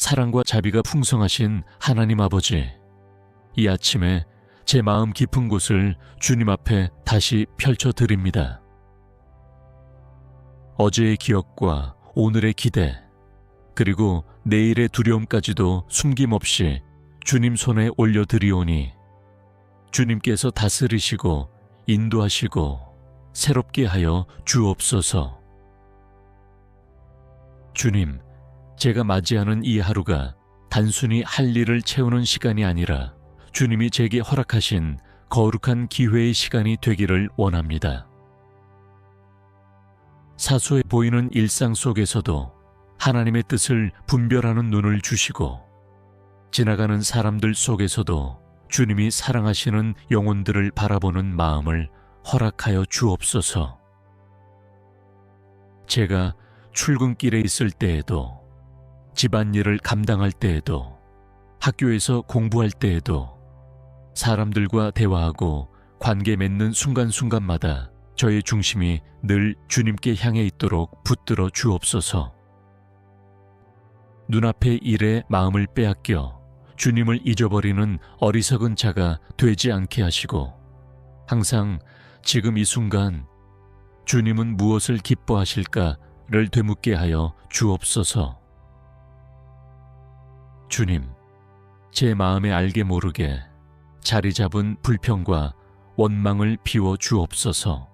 사랑과 자비가 풍성하신 하나님 아버지, 이 아침에 제 마음 깊은 곳을 주님 앞에 다시 펼쳐드립니다. 어제의 기억과 오늘의 기대, 그리고 내일의 두려움까지도 숨김없이 주님 손에 올려드리오니 주님께서 다스리시고 인도하시고 새롭게 하여 주옵소서. 주님, 제가 맞이하는 이 하루가 단순히 할 일을 채우는 시간이 아니라 주님이 제게 허락하신 거룩한 기회의 시간이 되기를 원합니다. 사소해 보이는 일상 속에서도 하나님의 뜻을 분별하는 눈을 주시고, 지나가는 사람들 속에서도 주님이 사랑하시는 영혼들을 바라보는 마음을 허락하여 주옵소서. 제가 출근길에 있을 때에도, 집안일을 감당할 때에도, 학교에서 공부할 때에도, 사람들과 대화하고 관계 맺는 순간순간마다 저의 중심이 늘 주님께 향해 있도록 붙들어 주옵소서. 눈앞의 일에 마음을 빼앗겨 주님을 잊어버리는 어리석은 자가 되지 않게 하시고, 항상 지금 이 순간 주님은 무엇을 기뻐하실까를 되묻게 하여 주옵소서. 주님, 제 마음에 알게 모르게 자리 잡은 불평과 원망을 비워 주옵소서.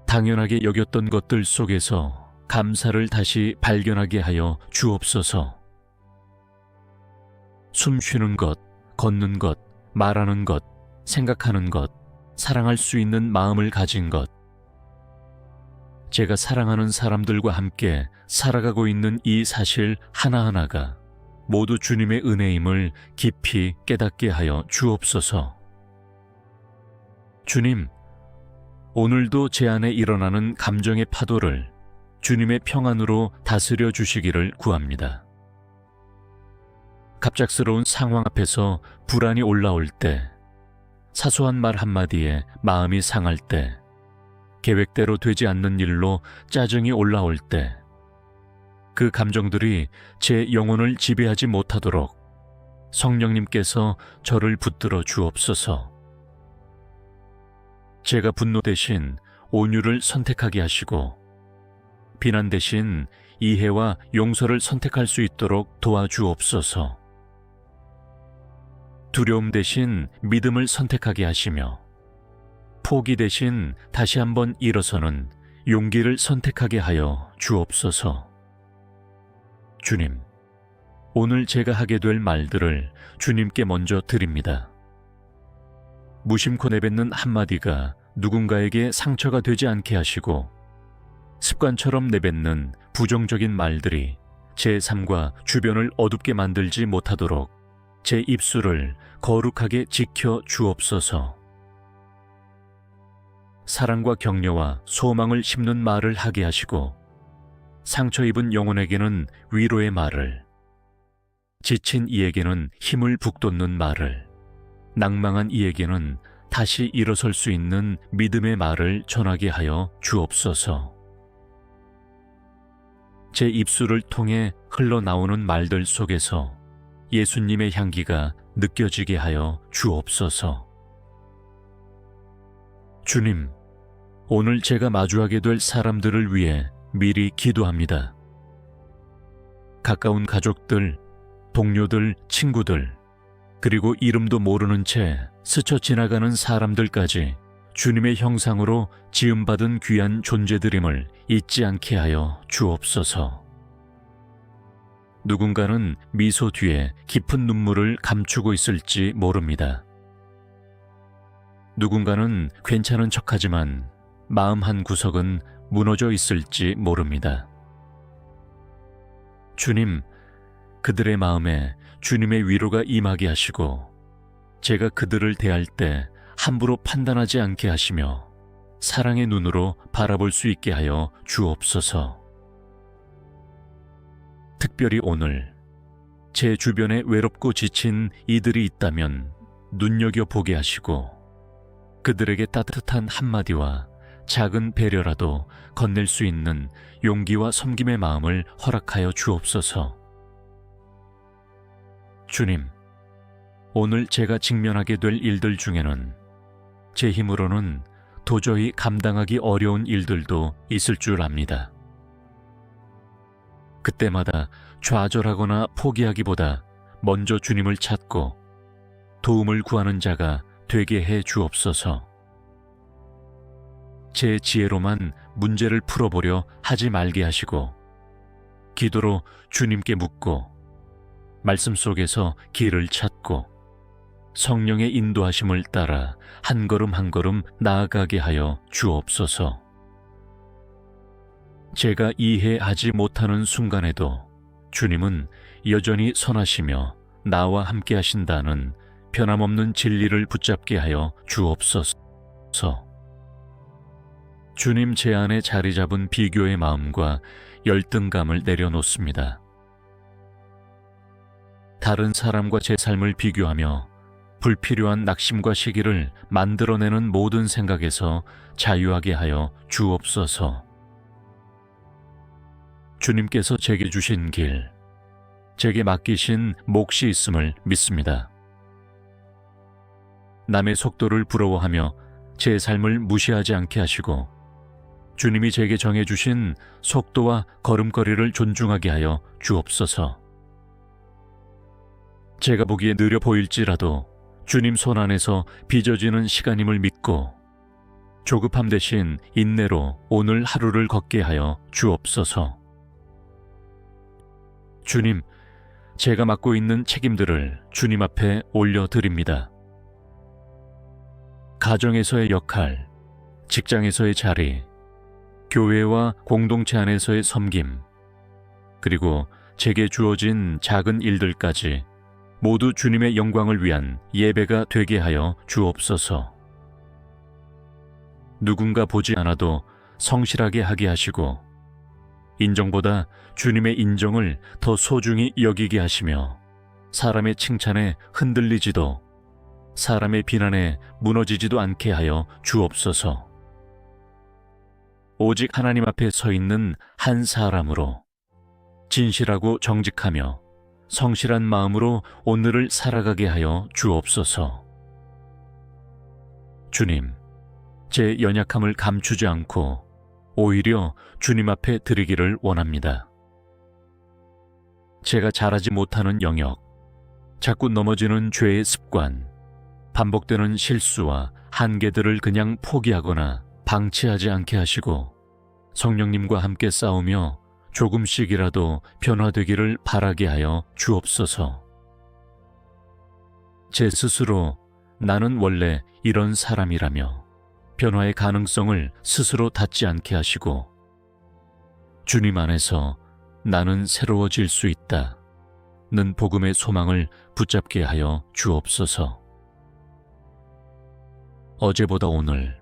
당연하게 여겼던 것들 속에서 감사를 다시 발견하게 하여 주옵소서. 숨 쉬는 것, 걷는 것, 말하는 것, 생각하는 것, 사랑할 수 있는 마음을 가진 것, 제가 사랑하는 사람들과 함께 살아가고 있는 이 사실 하나하나가 모두 주님의 은혜임을 깊이 깨닫게 하여 주옵소서. 주님, 오늘도 제 안에 일어나는 감정의 파도를 주님의 평안으로 다스려 주시기를 구합니다. 갑작스러운 상황 앞에서 불안이 올라올 때, 사소한 말 한마디에 마음이 상할 때, 계획대로 되지 않는 일로 짜증이 올라올 때, 그 감정들이 제 영혼을 지배하지 못하도록 성령님께서 저를 붙들어 주옵소서. 제가 분노 대신 온유를 선택하게 하시고, 비난 대신 이해와 용서를 선택할 수 있도록 도와주옵소서. 두려움 대신 믿음을 선택하게 하시며, 포기 대신 다시 한번 일어서는 용기를 선택하게 하여 주옵소서. 주님, 오늘 제가 하게 될 말들을 주님께 먼저 드립니다. 무심코 내뱉는 한마디가 누군가에게 상처가 되지 않게 하시고, 습관처럼 내뱉는 부정적인 말들이 제 삶과 주변을 어둡게 만들지 못하도록 제 입술을 거룩하게 지켜 주옵소서. 사랑과 격려와 소망을 심는 말을 하게 하시고, 상처 입은 영혼에게는 위로의 말을, 지친 이에게는 힘을 북돋는 말을, 낭망한 이에게는 다시 일어설 수 있는 믿음의 말을 전하게 하여 주옵소서. 제 입술을 통해 흘러나오는 말들 속에서 예수님의 향기가 느껴지게 하여 주옵소서. 주님, 오늘 제가 마주하게 될 사람들을 위해 미리 기도합니다. 가까운 가족들, 동료들, 친구들, 그리고 이름도 모르는 채 스쳐 지나가는 사람들까지 주님의 형상으로 지음받은 귀한 존재들임을 잊지 않게 하여 주옵소서. 누군가는 미소 뒤에 깊은 눈물을 감추고 있을지 모릅니다. 누군가는 괜찮은 척하지만 마음 한 구석은 무너져 있을지 모릅니다. 주님, 그들의 마음에 주님의 위로가 임하게 하시고, 제가 그들을 대할 때 함부로 판단하지 않게 하시며 사랑의 눈으로 바라볼 수 있게 하여 주옵소서. 특별히 오늘 제 주변에 외롭고 지친 이들이 있다면 눈여겨보게 하시고, 그들에게 따뜻한 한마디와 작은 배려라도 건넬 수 있는 용기와 섬김의 마음을 허락하여 주옵소서. 주님, 오늘 제가 직면하게 될 일들 중에는 제 힘으로는 도저히 감당하기 어려운 일들도 있을 줄 압니다. 그때마다 좌절하거나 포기하기보다 먼저 주님을 찾고 도움을 구하는 자가 되게 해 주옵소서. 제 지혜로만 문제를 풀어보려 하지 말게 하시고 기도로 주님께 묻고 말씀 속에서 길을 찾고 성령의 인도하심을 따라 한 걸음 한 걸음 나아가게 하여 주옵소서. 제가 이해하지 못하는 순간에도 주님은 여전히 선하시며 나와 함께 하신다는 변함없는 진리를 붙잡게 하여 주옵소서. 주님 제 안에 자리 잡은 비교의 마음과 열등감을 내려놓습니다. 다른 사람과 제 삶을 비교하며 불필요한 낙심과 시기를 만들어내는 모든 생각에서 자유하게 하여 주옵소서. 주님께서 제게 주신 길, 제게 맡기신 몫이 있음을 믿습니다. 남의 속도를 부러워하며 제 삶을 무시하지 않게 하시고 주님이 제게 정해주신 속도와 걸음걸이를 존중하게 하여 주옵소서. 제가 보기에 느려 보일지라도 주님 손 안에서 빚어지는 시간임을 믿고 조급함 대신 인내로 오늘 하루를 걷게 하여 주옵소서. 주님, 제가 맡고 있는 책임들을 주님 앞에 올려드립니다. 가정에서의 역할, 직장에서의 자리, 교회와 공동체 안에서의 섬김, 그리고 제게 주어진 작은 일들까지 모두 주님의 영광을 위한 예배가 되게 하여 주옵소서. 누군가 보지 않아도 성실하게 하게 하시고 인정보다 주님의 인정을 더 소중히 여기게 하시며 사람의 칭찬에 흔들리지도 사람의 비난에 무너지지도 않게 하여 주옵소서. 오직 하나님 앞에 서 있는 한 사람으로 진실하고 정직하며 성실한 마음으로 오늘을 살아가게 하여 주옵소서. 주님, 제 연약함을 감추지 않고 오히려 주님 앞에 드리기를 원합니다. 제가 잘하지 못하는 영역, 자꾸 넘어지는 죄의 습관, 반복되는 실수와 한계들을 그냥 포기하거나 방치하지 않게 하시고 성령님과 함께 싸우며 조금씩이라도 변화되기를 바라게 하여 주옵소서. 제 스스로 나는 원래 이런 사람이라며 변화의 가능성을 스스로 닫지 않게 하시고 주님 안에서 나는 새로워질 수 있다는 복음의 소망을 붙잡게 하여 주옵소서. 어제보다 오늘,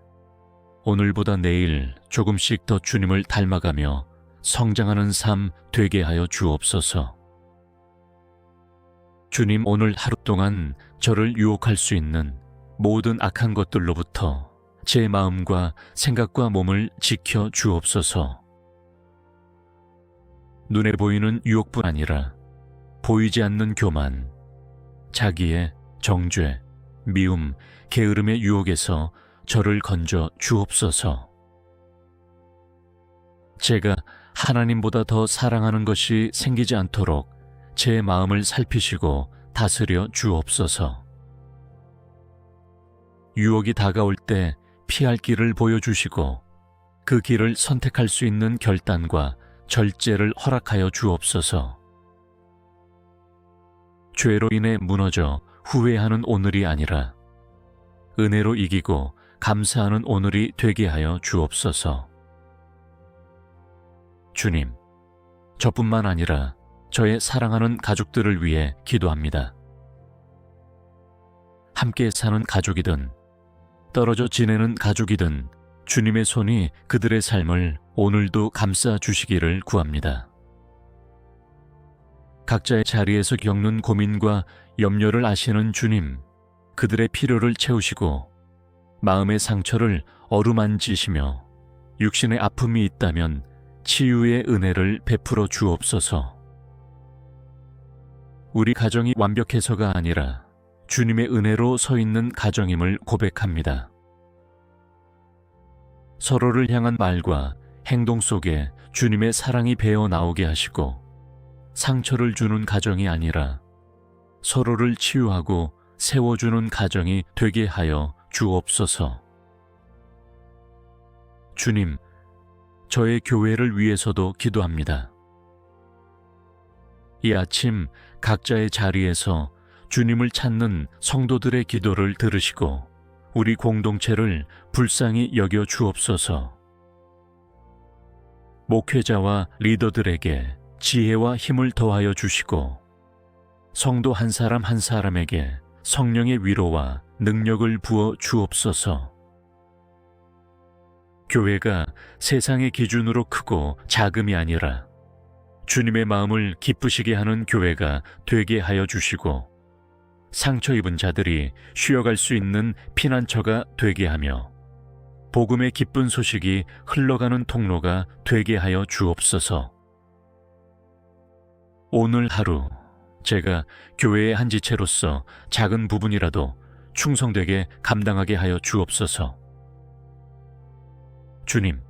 오늘보다 내일 조금씩 더 주님을 닮아가며 성장하는 삶 되게 하여 주옵소서. 주님, 오늘 하루 동안 저를 유혹할 수 있는 모든 악한 것들로부터 제 마음과 생각과 몸을 지켜 주옵소서. 눈에 보이는 유혹뿐 아니라 보이지 않는 교만, 자기의 정죄, 미움, 게으름의 유혹에서 저를 건져 주옵소서. 제가 하나님보다 더 사랑하는 것이 생기지 않도록 제 마음을 살피시고 다스려 주옵소서. 유혹이 다가올 때 피할 길을 보여주시고 그 길을 선택할 수 있는 결단과 절제를 허락하여 주옵소서. 죄로 인해 무너져 후회하는 오늘이 아니라 은혜로 이기고 감사하는 오늘이 되게 하여 주옵소서. 주님, 저뿐만 아니라 저의 사랑하는 가족들을 위해 기도합니다. 함께 사는 가족이든 떨어져 지내는 가족이든 주님의 손이 그들의 삶을 오늘도 감싸 주시기를 구합니다. 각자의 자리에서 겪는 고민과 염려를 아시는 주님, 그들의 필요를 채우시고 마음의 상처를 어루만지시며 육신의 아픔이 있다면 치유의 은혜를 베풀어 주옵소서. 우리 가정이 완벽해서가 아니라 주님의 은혜로 서 있는 가정임을 고백합니다. 서로를 향한 말과 행동 속에 주님의 사랑이 배어 나오게 하시고 상처를 주는 가정이 아니라 서로를 치유하고 세워주는 가정이 되게 하여 주옵소서. 주님, 저의 교회를 위해서도 기도합니다. 이 아침 각자의 자리에서 주님을 찾는 성도들의 기도를 들으시고 우리 공동체를 불쌍히 여겨 주옵소서. 목회자와 리더들에게 지혜와 힘을 더하여 주시고 성도 한 사람 한 사람에게 성령의 위로와 능력을 부어 주옵소서. 교회가 세상의 기준으로 크고 작음이 아니라 주님의 마음을 기쁘시게 하는 교회가 되게 하여 주시고 상처 입은 자들이 쉬어갈 수 있는 피난처가 되게 하며 복음의 기쁜 소식이 흘러가는 통로가 되게 하여 주옵소서. 오늘 하루 제가 교회의 한 지체로서 작은 부분이라도 충성되게 감당하게 하여 주옵소서. 주님,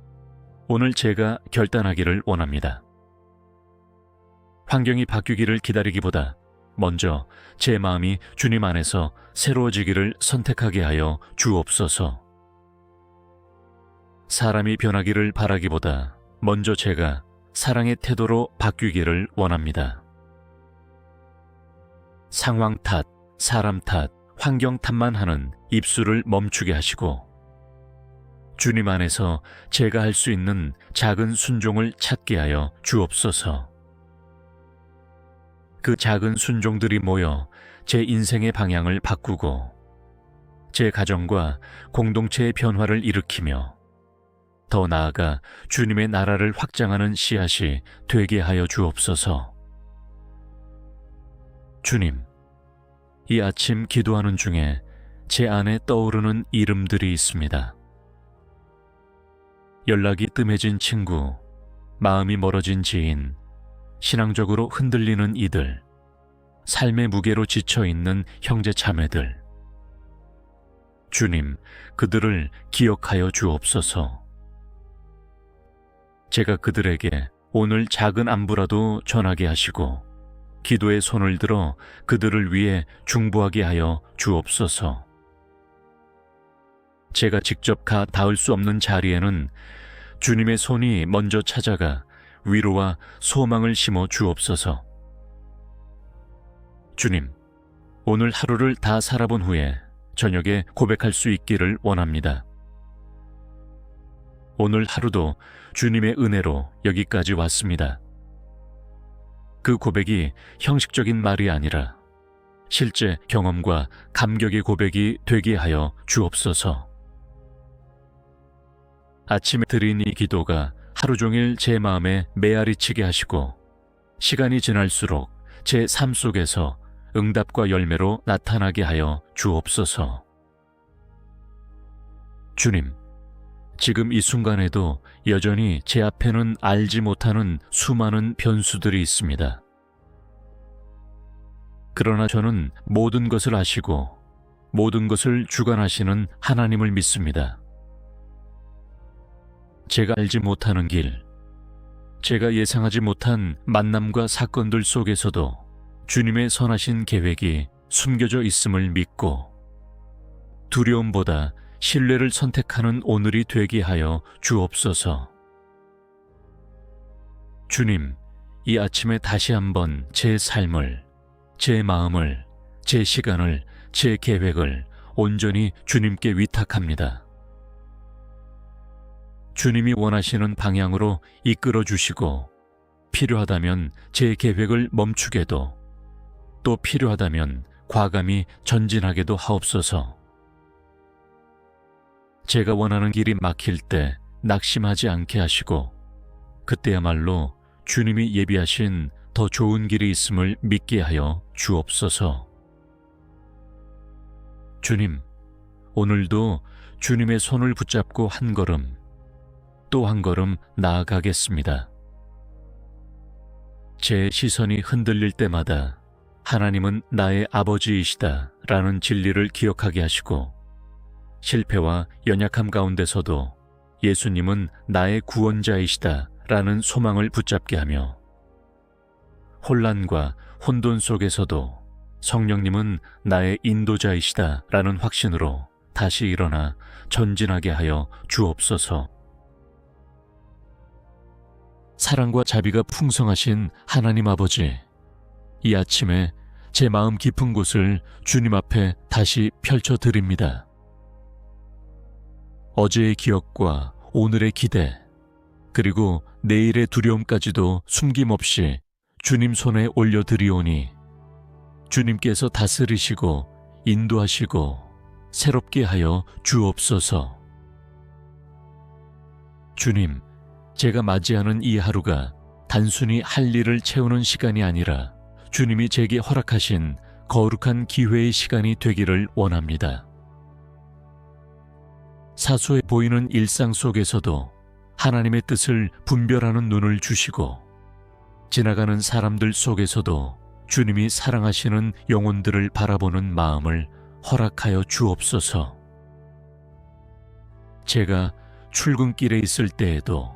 오늘 제가 결단하기를 원합니다. 환경이 바뀌기를 기다리기보다 먼저 제 마음이 주님 안에서 새로워지기를 선택하게 하여 주옵소서. 사람이 변하기를 바라기보다 먼저 제가 사랑의 태도로 바뀌기를 원합니다. 상황 탓, 사람 탓, 환경 탓만 하는 입술을 멈추게 하시고 주님 안에서 제가 할 수 있는 작은 순종을 찾게 하여 주옵소서. 그 작은 순종들이 모여 제 인생의 방향을 바꾸고 제 가정과 공동체의 변화를 일으키며 더 나아가 주님의 나라를 확장하는 씨앗이 되게 하여 주옵소서. 주님, 이 아침 기도하는 중에 제 안에 떠오르는 이름들이 있습니다. 연락이 뜸해진 친구, 마음이 멀어진 지인, 신앙적으로 흔들리는 이들, 삶의 무게로 지쳐있는 형제 자매들. 주님, 그들을 기억하여 주옵소서. 제가 그들에게 오늘 작은 안부라도 전하게 하시고 기도의 손을 들어 그들을 위해 중보하게 하여 주옵소서. 제가 직접 가 닿을 수 없는 자리에는 주님의 손이 먼저 찾아가 위로와 소망을 심어 주옵소서. 주님, 오늘 하루를 다 살아본 후에 저녁에 고백할 수 있기를 원합니다. 오늘 하루도 주님의 은혜로 여기까지 왔습니다. 그 고백이 형식적인 말이 아니라 실제 경험과 감격의 고백이 되게 하여 주옵소서. 아침에 드린 이 기도가 하루 종일 제 마음에 메아리치게 하시고 시간이 지날수록 제 삶 속에서 응답과 열매로 나타나게 하여 주옵소서. 주님, 지금 이 순간에도 여전히 제 앞에는 알지 못하는 수많은 변수들이 있습니다. 그러나 저는 모든 것을 아시고 모든 것을 주관하시는 하나님을 믿습니다. 제가 알지 못하는 길, 제가 예상하지 못한 만남과 사건들 속에서도 주님의 선하신 계획이 숨겨져 있음을 믿고 두려움보다 신뢰를 선택하는 오늘이 되게 하여 주옵소서. 주님, 이 아침에 다시 한번 제 삶을, 제 마음을, 제 시간을, 제 계획을 온전히 주님께 위탁합니다. 주님이 원하시는 방향으로 이끌어 주시고 필요하다면 제 계획을 멈추게도 또 필요하다면 과감히 전진하게도 하옵소서. 제가 원하는 길이 막힐 때 낙심하지 않게 하시고 그때야말로 주님이 예비하신 더 좋은 길이 있음을 믿게 하여 주옵소서. 주님, 오늘도 주님의 손을 붙잡고 한 걸음 또 한 걸음 나아가겠습니다. 제 시선이 흔들릴 때마다 하나님은 나의 아버지이시다 라는 진리를 기억하게 하시고, 실패와 연약함 가운데서도 예수님은 나의 구원자이시다 라는 소망을 붙잡게 하며, 혼란과 혼돈 속에서도 성령님은 나의 인도자이시다 라는 확신으로 다시 일어나 전진하게 하여 주옵소서. 사랑과 자비가 풍성하신 하나님 아버지, 이 아침에 제 마음 깊은 곳을 주님 앞에 다시 펼쳐드립니다. 어제의 기억과 오늘의 기대, 그리고 내일의 두려움까지도 숨김없이 주님 손에 올려드리오니, 주님께서 다스리시고 인도하시고 새롭게 하여 주옵소서. 주님, 제가 맞이하는 이 하루가 단순히 할 일을 채우는 시간이 아니라 주님이 제게 허락하신 거룩한 기회의 시간이 되기를 원합니다. 사소해 보이는 일상 속에서도 하나님의 뜻을 분별하는 눈을 주시고, 지나가는 사람들 속에서도 주님이 사랑하시는 영혼들을 바라보는 마음을 허락하여 주옵소서. 제가 출근길에 있을 때에도,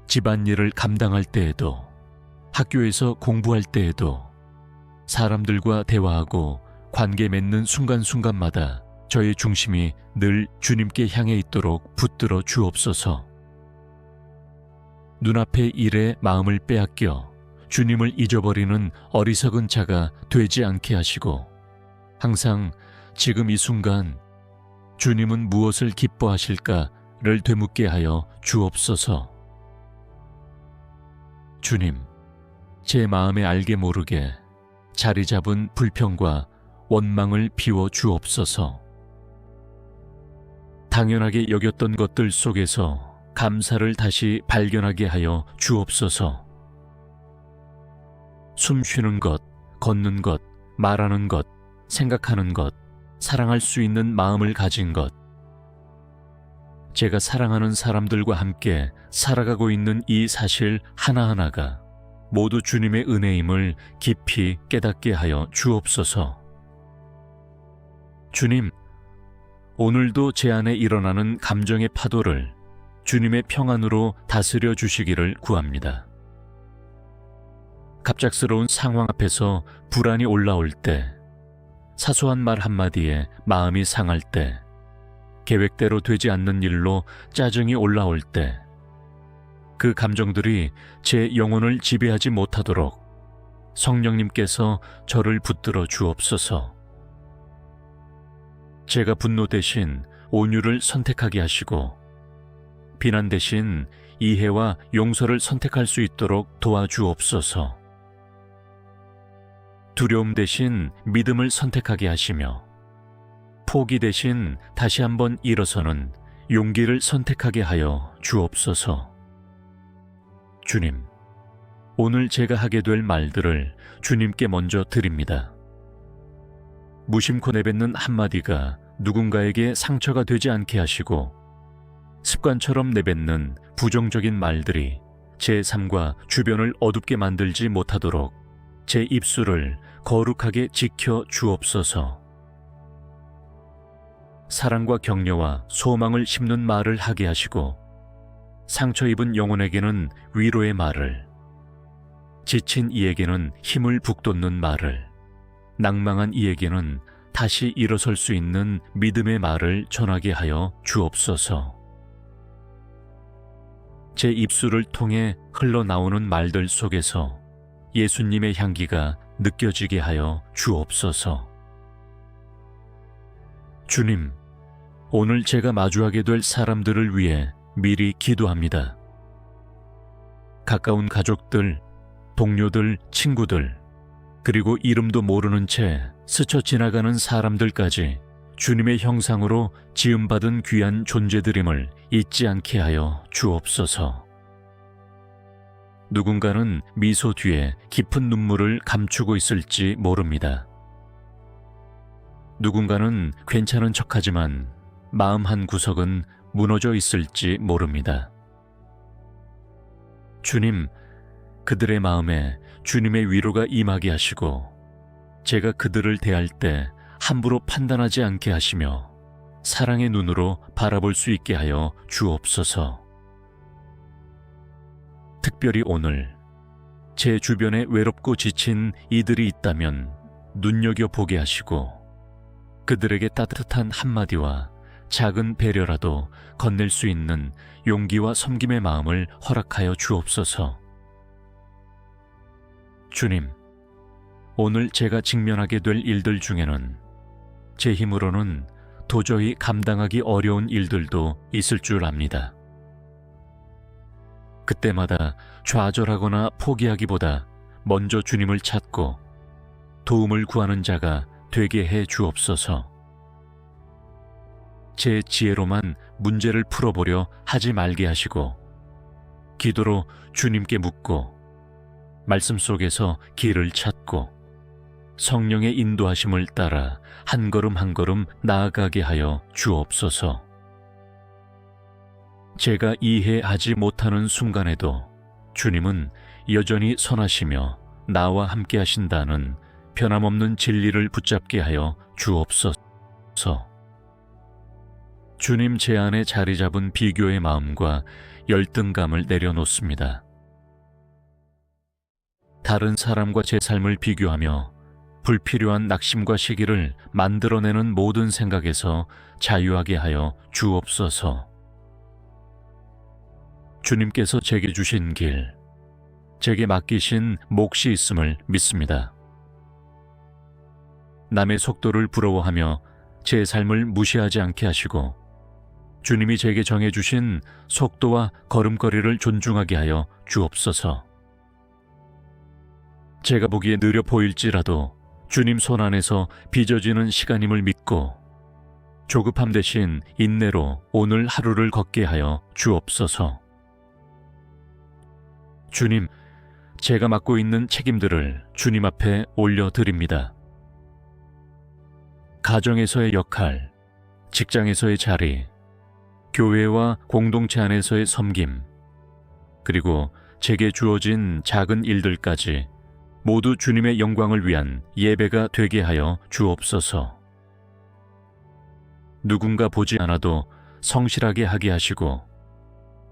집안일을 감당할 때에도, 학교에서 공부할 때에도, 사람들과 대화하고 관계 맺는 순간순간마다 저의 중심이 늘 주님께 향해 있도록 붙들어 주옵소서. 눈앞의 일에 마음을 빼앗겨 주님을 잊어버리는 어리석은 자가 되지 않게 하시고, 항상 지금 이 순간 주님은 무엇을 기뻐하실까를 되묻게 하여 주옵소서. 주님, 제 마음에 알게 모르게 자리 잡은 불평과 원망을 비워 주옵소서. 당연하게 여겼던 것들 속에서 감사를 다시 발견하게 하여 주옵소서. 숨 쉬는 것, 걷는 것, 말하는 것, 생각하는 것, 사랑할 수 있는 마음을 가진 것, 제가 사랑하는 사람들과 함께 살아가고 있는 이 사실 하나하나가 모두 주님의 은혜임을 깊이 깨닫게 하여 주옵소서. 주님, 오늘도 제 안에 일어나는 감정의 파도를 주님의 평안으로 다스려 주시기를 구합니다. 갑작스러운 상황 앞에서 불안이 올라올 때, 사소한 말 한마디에 마음이 상할 때, 계획대로 되지 않는 일로 짜증이 올라올 때, 그 감정들이 제 영혼을 지배하지 못하도록 성령님께서 저를 붙들어 주옵소서. 제가 분노 대신 온유를 선택하게 하시고, 비난 대신 이해와 용서를 선택할 수 있도록 도와주옵소서. 두려움 대신 믿음을 선택하게 하시며, 포기 대신 다시 한번 일어서는 용기를 선택하게 하여 주옵소서. 주님, 오늘 제가 하게 될 말들을 주님께 먼저 드립니다. 무심코 내뱉는 한마디가 누군가에게 상처가 되지 않게 하시고, 습관처럼 내뱉는 부정적인 말들이 제 삶과 주변을 어둡게 만들지 못하도록 제 입술을 거룩하게 지켜 주옵소서. 사랑과 격려와 소망을 심는 말을 하게 하시고, 상처 입은 영혼에게는 위로의 말을, 지친 이에게는 힘을 북돋는 말을, 낭망한 이에게는 다시 일어설 수 있는 믿음의 말을 전하게 하여 주옵소서. 제 입술을 통해 흘러나오는 말들 속에서 예수님의 향기가 느껴지게 하여 주옵소서. 주님, 오늘 제가 마주하게 될 사람들을 위해 미리 기도합니다. 가까운 가족들, 동료들, 친구들, 그리고 이름도 모르는 채 스쳐 지나가는 사람들까지 주님의 형상으로 지음받은 귀한 존재들임을 잊지 않게 하여 주옵소서. 누군가는 미소 뒤에 깊은 눈물을 감추고 있을지 모릅니다. 누군가는 괜찮은 척하지만 마음 한 구석은 무너져 있을지 모릅니다. 주님, 그들의 마음에 주님의 위로가 임하게 하시고, 제가 그들을 대할 때 함부로 판단하지 않게 하시며 사랑의 눈으로 바라볼 수 있게 하여 주옵소서. 특별히 오늘 제 주변에 외롭고 지친 이들이 있다면 눈여겨보게 하시고 그들에게 따뜻한 한마디와 작은 배려라도 건넬 수 있는 용기와 섬김의 마음을 허락하여 주옵소서. 주님, 오늘 제가 직면하게 될 일들 중에는 제 힘으로는 도저히 감당하기 어려운 일들도 있을 줄 압니다. 그때마다 좌절하거나 포기하기보다 먼저 주님을 찾고 도움을 구하는 자가 되게 해 주옵소서. 제 지혜로만 문제를 풀어보려 하지 말게 하시고 기도로 주님께 묻고 말씀 속에서 길을 찾고 성령의 인도하심을 따라 한 걸음 한 걸음 나아가게 하여 주옵소서. 제가 이해하지 못하는 순간에도 주님은 여전히 선하시며 나와 함께 하신다는 변함없는 진리를 붙잡게 하여 주옵소서. 주님 제 안에 자리 잡은 비교의 마음과 열등감을 내려놓습니다. 다른 사람과 제 삶을 비교하며 불필요한 낙심과 시기를 만들어내는 모든 생각에서 자유하게 하여 주옵소서. 주님께서 제게 주신 길, 제게 맡기신 몫이 있음을 믿습니다. 남의 속도를 부러워하며 제 삶을 무시하지 않게 하시고 주님이 제게 정해주신 속도와 걸음걸이를 존중하게 하여 주옵소서. 제가 보기에 느려 보일지라도 주님 손 안에서 빚어지는 시간임을 믿고 조급함 대신 인내로 오늘 하루를 걷게 하여 주옵소서. 주님, 제가 맡고 있는 책임들을 주님 앞에 올려드립니다. 가정에서의 역할, 직장에서의 자리, 교회와 공동체 안에서의 섬김, 그리고 제게 주어진 작은 일들까지 모두 주님의 영광을 위한 예배가 되게 하여 주옵소서. 누군가 보지 않아도 성실하게 하게 하시고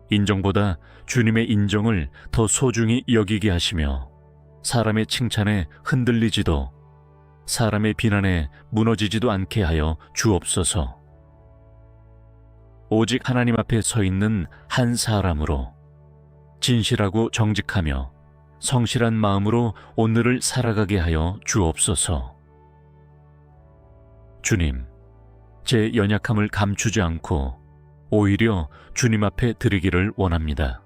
인정보다 주님의 인정을 더 소중히 여기게 하시며 사람의 칭찬에 흔들리지도 사람의 비난에 무너지지도 않게 하여 주옵소서. 오직 하나님 앞에 서 있는 한 사람으로 진실하고 정직하며 성실한 마음으로 오늘을 살아가게 하여 주옵소서. 주님, 제 연약함을 감추지 않고 오히려 주님 앞에 드리기를 원합니다.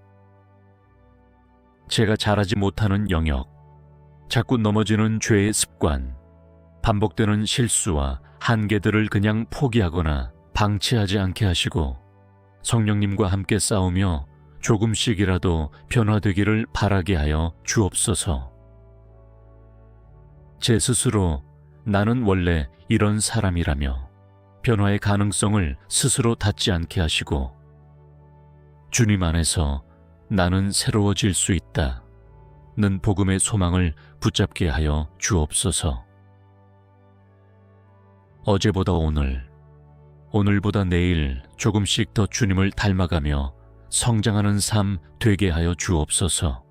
제가 잘하지 못하는 영역, 자꾸 넘어지는 죄의 습관, 반복되는 실수와 한계들을 그냥 포기하거나 방치하지 않게 하시고 성령님과 함께 싸우며 조금씩이라도 변화되기를 바라게 하여 주옵소서. 제 스스로 나는 원래 이런 사람이라며 변화의 가능성을 스스로 닫지 않게 하시고 주님 안에서 나는 새로워질 수 있다는 복음의 소망을 붙잡게 하여 주옵소서. 어제보다 오늘, 오늘보다 내일 조금씩 더 주님을 닮아가며 성장하는 삶 되게 하여 주옵소서.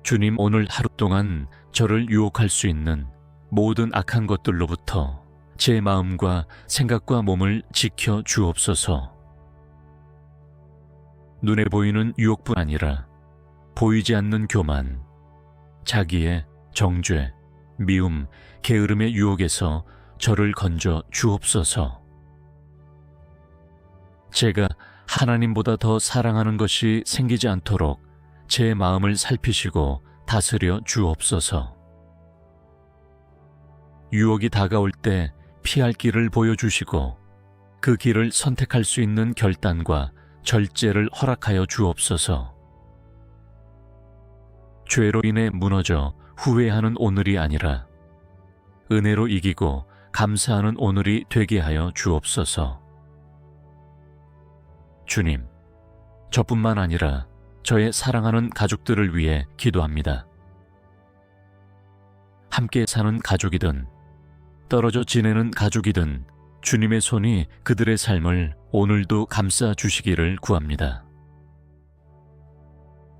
주님, 오늘 하루 동안 저를 유혹할 수 있는 모든 악한 것들로부터 제 마음과 생각과 몸을 지켜 주옵소서. 눈에 보이는 유혹뿐 아니라 보이지 않는 교만, 자기의 정죄, 미움, 게으름의 유혹에서 저를 건져 주옵소서. 제가 하나님보다 더 사랑하는 것이 생기지 않도록 제 마음을 살피시고 다스려 주옵소서. 유혹이 다가올 때 피할 길을 보여주시고 그 길을 선택할 수 있는 결단과 절제를 허락하여 주옵소서. 죄로 인해 무너져 후회하는 오늘이 아니라 은혜로 이기고 감사하는 오늘이 되게 하여 주옵소서. 주님, 저뿐만 아니라 저의 사랑하는 가족들을 위해 기도합니다. 함께 사는 가족이든 떨어져 지내는 가족이든 주님의 손이 그들의 삶을 오늘도 감싸 주시기를 구합니다.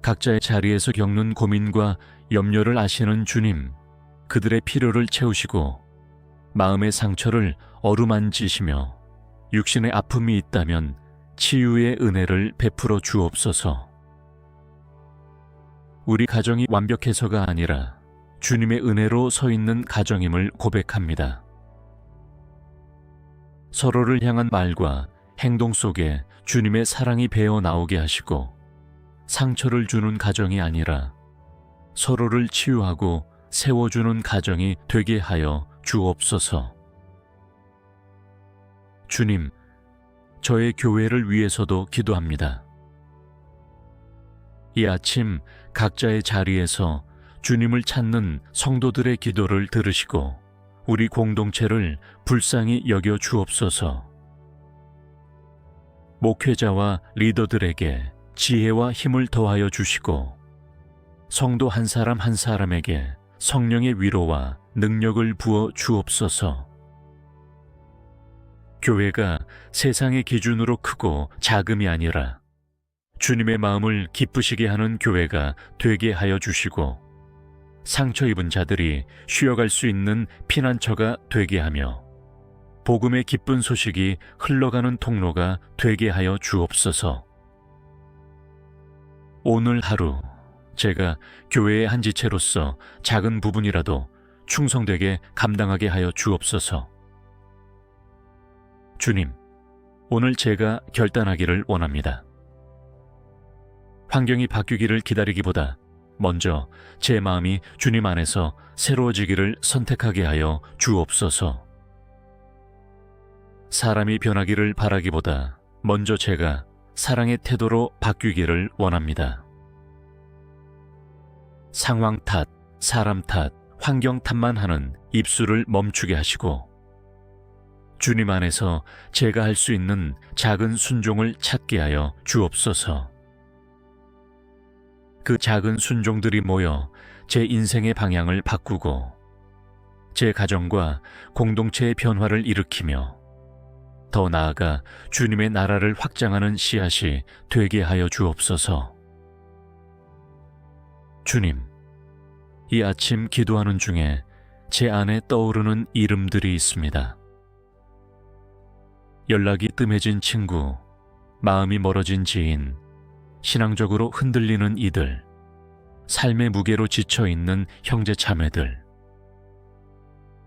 각자의 자리에서 겪는 고민과 염려를 아시는 주님, 그들의 필요를 채우시고 마음의 상처를 어루만지시며 육신의 아픔이 있다면 치유의 은혜를 베풀어 주옵소서. 우리 가정이 완벽해서가 아니라 주님의 은혜로 서 있는 가정임을 고백합니다. 서로를 향한 말과 행동 속에 주님의 사랑이 배어 나오게 하시고 상처를 주는 가정이 아니라 서로를 치유하고 세워주는 가정이 되게 하여 주옵소서. 주님, 저의 교회를 위해서도 기도합니다. 이 아침 각자의 자리에서 주님을 찾는 성도들의 기도를 들으시고 우리 공동체를 불쌍히 여겨 주옵소서. 목회자와 리더들에게 지혜와 힘을 더하여 주시고 성도 한 사람 한 사람에게 성령의 위로와 능력을 부어 주옵소서. 교회가 세상의 기준으로 크고 작음이 아니라 주님의 마음을 기쁘시게 하는 교회가 되게 하여 주시고 상처 입은 자들이 쉬어갈 수 있는 피난처가 되게 하며 복음의 기쁜 소식이 흘러가는 통로가 되게 하여 주옵소서. 오늘 하루 제가 교회의 한 지체로서 작은 부분이라도 충성되게 감당하게 하여 주옵소서. 주님, 오늘 제가 결단하기를 원합니다. 환경이 바뀌기를 기다리기보다 먼저 제 마음이 주님 안에서 새로워지기를 선택하게 하여 주옵소서. 사람이 변하기를 바라기보다 먼저 제가 사랑의 태도로 바뀌기를 원합니다. 상황 탓, 사람 탓, 환경 탓만 하는 입술을 멈추게 하시고 주님 안에서 제가 할 수 있는 작은 순종을 찾게 하여 주옵소서. 그 작은 순종들이 모여 제 인생의 방향을 바꾸고 제 가정과 공동체의 변화를 일으키며 더 나아가 주님의 나라를 확장하는 씨앗이 되게 하여 주옵소서. 주님, 이 아침 기도하는 중에 제 안에 떠오르는 이름들이 있습니다. 연락이 뜸해진 친구, 마음이 멀어진 지인, 신앙적으로 흔들리는 이들, 삶의 무게로 지쳐있는 형제자매들.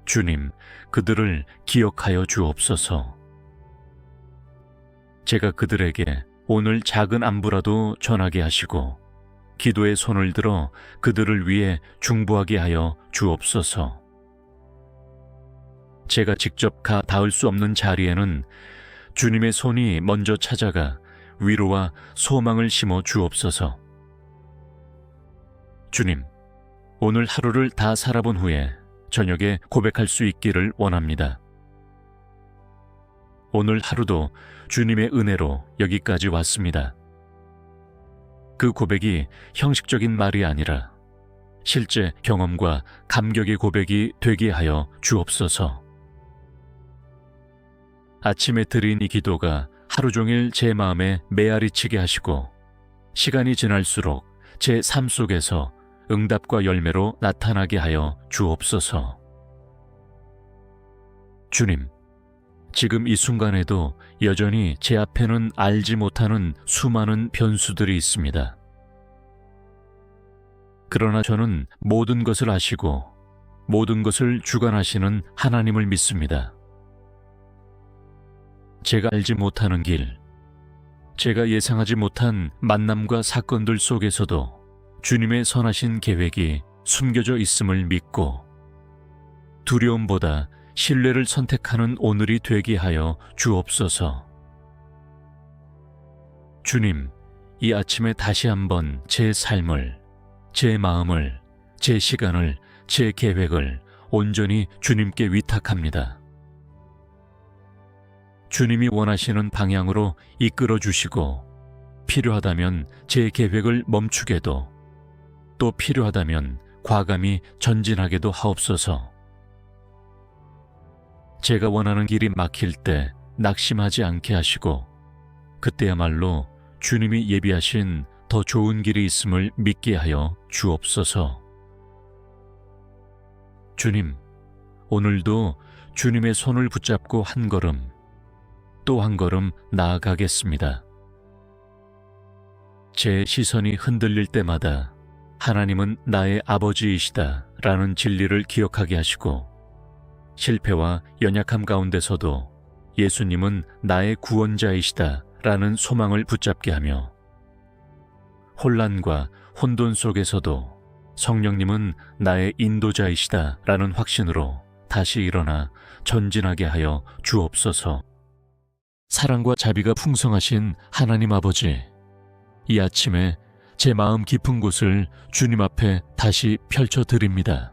주님, 그들을 기억하여 주옵소서. 제가 그들에게 오늘 작은 안부라도 전하게 하시고 기도의 손을 들어 그들을 위해 중보하게 하여 주옵소서. 제가 직접 가 닿을 수 없는 자리에는 주님의 손이 먼저 찾아가 위로와 소망을 심어 주옵소서. 주님, 오늘 하루를 다 살아본 후에 저녁에 고백할 수 있기를 원합니다. 오늘 하루도 주님의 은혜로 여기까지 왔습니다. 그 고백이 형식적인 말이 아니라 실제 경험과 감격의 고백이 되게 하여 주옵소서. 아침에 드린 이 기도가 하루 종일 제 마음에 메아리치게 하시고 시간이 지날수록 제 삶 속에서 응답과 열매로 나타나게 하여 주옵소서. 주님, 지금 이 순간에도 여전히 제 앞에는 알지 못하는 수많은 변수들이 있습니다. 그러나 저는 모든 것을 아시고 모든 것을 주관하시는 하나님을 믿습니다. 제가 알지 못하는 길, 제가 예상하지 못한 만남과 사건들 속에서도 주님의 선하신 계획이 숨겨져 있음을 믿고 두려움보다 신뢰를 선택하는 오늘이 되게 하여 주옵소서. 주님, 이 아침에 다시 한번 제 삶을, 제 마음을, 제 시간을, 제 계획을 온전히 주님께 위탁합니다. 주님이 원하시는 방향으로 이끌어 주시고 필요하다면 제 계획을 멈추게도 또 필요하다면 과감히 전진하게도 하옵소서. 제가 원하는 길이 막힐 때 낙심하지 않게 하시고 그때야말로 주님이 예비하신 더 좋은 길이 있음을 믿게 하여 주옵소서. 주님, 오늘도 주님의 손을 붙잡고 한 걸음, 또 한 걸음 나아가겠습니다. 제 시선이 흔들릴 때마다 하나님은 나의 아버지이시다 라는 진리를 기억하게 하시고, 실패와 연약함 가운데서도 예수님은 나의 구원자이시다 라는 소망을 붙잡게 하며, 혼란과 혼돈 속에서도 성령님은 나의 인도자이시다 라는 확신으로 다시 일어나 전진하게 하여 주옵소서. 사랑과 자비가 풍성하신 하나님 아버지, 이 아침에 제 마음 깊은 곳을 주님 앞에 다시 펼쳐드립니다.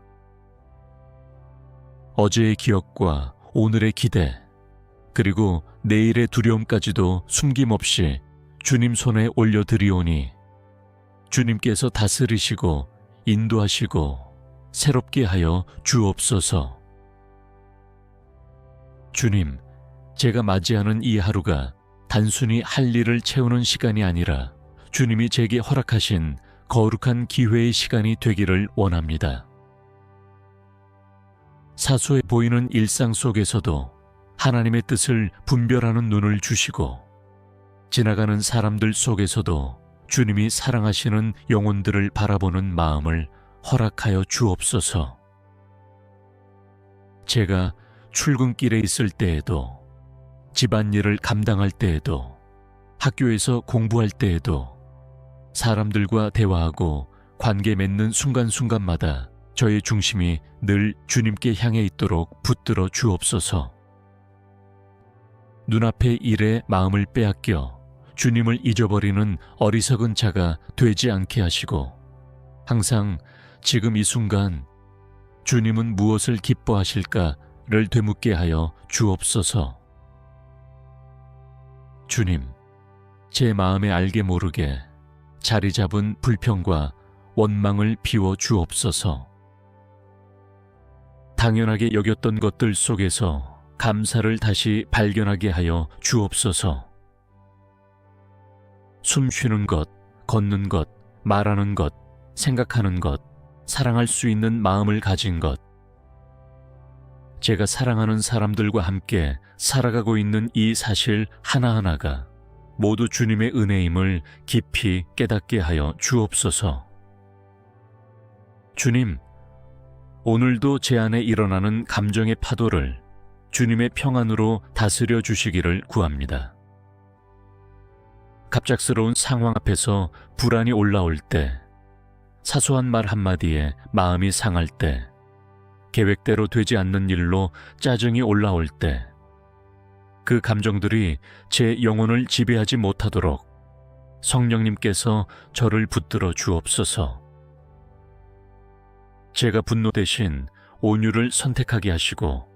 어제의 기억과 오늘의 기대, 그리고 내일의 두려움까지도 숨김없이 주님 손에 올려드리오니 주님께서 다스리시고 인도하시고 새롭게 하여 주옵소서. 주님, 제가 맞이하는 이 하루가 단순히 할 일을 채우는 시간이 아니라 주님이 제게 허락하신 거룩한 기회의 시간이 되기를 원합니다. 사소해 보이는 일상 속에서도 하나님의 뜻을 분별하는 눈을 주시고, 지나가는 사람들 속에서도 주님이 사랑하시는 영혼들을 바라보는 마음을 허락하여 주옵소서. 제가 출근길에 있을 때에도, 집안일을 감당할 때에도, 학교에서 공부할 때에도, 사람들과 대화하고 관계 맺는 순간순간마다 저의 중심이 늘 주님께 향해 있도록 붙들어 주옵소서. 눈앞의 일에 마음을 빼앗겨 주님을 잊어버리는 어리석은 자가 되지 않게 하시고, 항상 지금 이 순간 주님은 무엇을 기뻐하실까를 되묻게 하여 주옵소서. 주님, 제 마음에 알게 모르게 자리 잡은 불평과 원망을 비워 주옵소서. 당연하게 여겼던 것들 속에서 감사를 다시 발견하게 하여 주옵소서. 숨 쉬는 것, 걷는 것, 말하는 것, 생각하는 것, 사랑할 수 있는 마음을 가진 것, 제가 사랑하는 사람들과 함께 살아가고 있는 이 사실 하나하나가 모두 주님의 은혜임을 깊이 깨닫게 하여 주옵소서. 주님, 오늘도 제 안에 일어나는 감정의 파도를 주님의 평안으로 다스려 주시기를 구합니다. 갑작스러운 상황 앞에서 불안이 올라올 때, 사소한 말 한마디에 마음이 상할 때, 계획대로 되지 않는 일로 짜증이 올라올 때, 그 감정들이 제 영혼을 지배하지 못하도록 성령님께서 저를 붙들어 주옵소서. 제가 분노 대신 온유를 선택하게 하시고,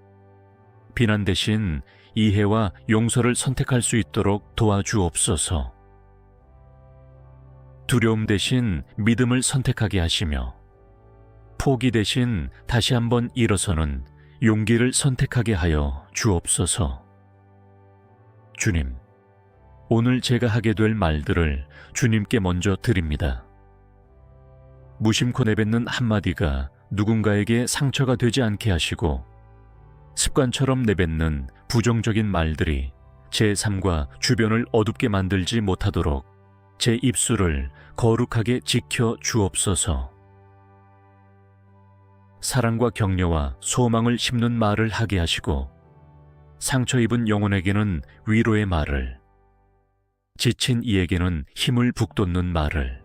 비난 대신 이해와 용서를 선택할 수 있도록 도와주옵소서. 두려움 대신 믿음을 선택하게 하시며, 포기 대신 다시 한번 일어서는 용기를 선택하게 하여 주옵소서. 주님, 오늘 제가 하게 될 말들을 주님께 먼저 드립니다. 무심코 내뱉는 한마디가 누군가에게 상처가 되지 않게 하시고, 습관처럼 내뱉는 부정적인 말들이 제 삶과 주변을 어둡게 만들지 못하도록 제 입술을 거룩하게 지켜 주옵소서. 사랑과 격려와 소망을 심는 말을 하게 하시고, 상처 입은 영혼에게는 위로의 말을, 지친 이에게는 힘을 북돋는 말을,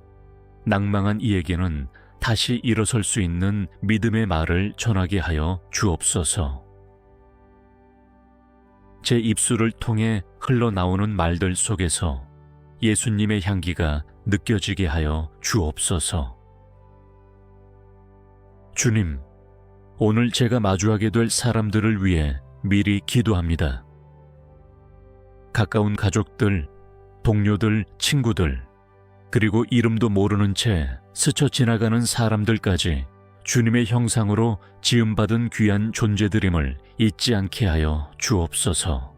낭망한 이에게는 다시 일어설 수 있는 믿음의 말을 전하게 하여 주옵소서. 제 입술을 통해 흘러나오는 말들 속에서 예수님의 향기가 느껴지게 하여 주옵소서. 주님, 오늘 제가 마주하게 될 사람들을 위해 미리 기도합니다. 가까운 가족들, 동료들, 친구들, 그리고 이름도 모르는 채 스쳐 지나가는 사람들까지 주님의 형상으로 지음받은 귀한 존재들임을 잊지 않게 하여 주옵소서.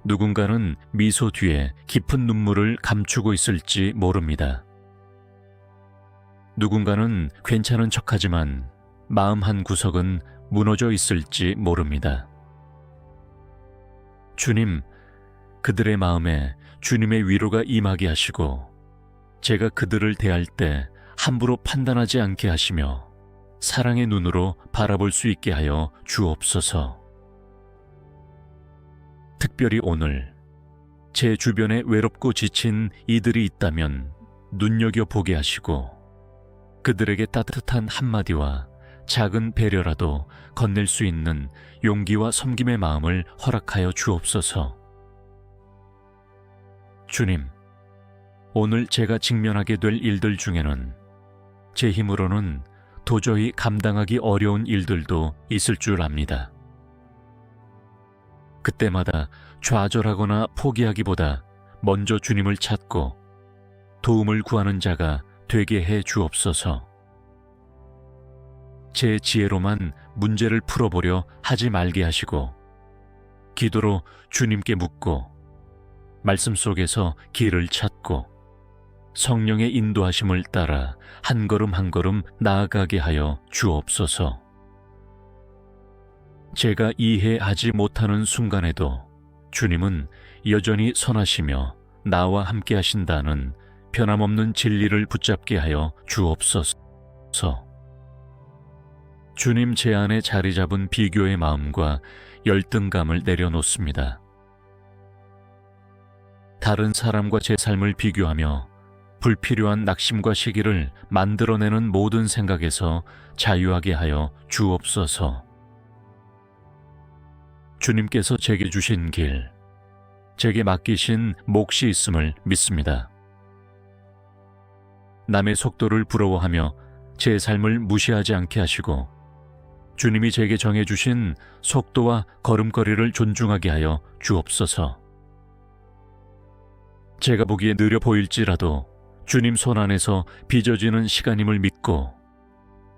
누군가는 미소 뒤에 깊은 눈물을 감추고 있을지 모릅니다. 누군가는 괜찮은 척하지만 마음 한 구석은 무너져 있을지 모릅니다. 주님, 그들의 마음에 주님의 위로가 임하게 하시고 제가 그들을 대할 때 함부로 판단하지 않게 하시며 사랑의 눈으로 바라볼 수 있게 하여 주옵소서. 특별히 오늘 제 주변에 외롭고 지친 이들이 있다면 눈여겨보게 하시고 그들에게 따뜻한 한마디와 작은 배려라도 건넬 수 있는 용기와 섬김의 마음을 허락하여 주옵소서. 주님, 오늘 제가 직면하게 될 일들 중에는 제 힘으로는 도저히 감당하기 어려운 일들도 있을 줄 압니다. 그때마다 좌절하거나 포기하기보다 먼저 주님을 찾고 도움을 구하는 자가 되게 해 주옵소서. 제 지혜로만 문제를 풀어보려 하지 말게 하시고 기도로 주님께 묻고 말씀 속에서 길을 찾고 성령의 인도하심을 따라 한 걸음 한 걸음 나아가게 하여 주옵소서. 제가 이해하지 못하는 순간에도 주님은 여전히 선하시며 나와 함께 하신다는 변함없는 진리를 붙잡게 하여 주옵소서. 주님 제 안에 자리 잡은 비교의 마음과 열등감을 내려놓습니다. 다른 사람과 제 삶을 비교하며 불필요한 낙심과 시기를 만들어내는 모든 생각에서 자유하게 하여 주옵소서. 주님께서 제게 주신 길, 제게 맡기신 몫이 있음을 믿습니다. 남의 속도를 부러워하며 제 삶을 무시하지 않게 하시고 주님이 제게 정해주신 속도와 걸음걸이를 존중하게 하여 주옵소서. 제가 보기에 느려 보일지라도 주님 손 안에서 빚어지는 시간임을 믿고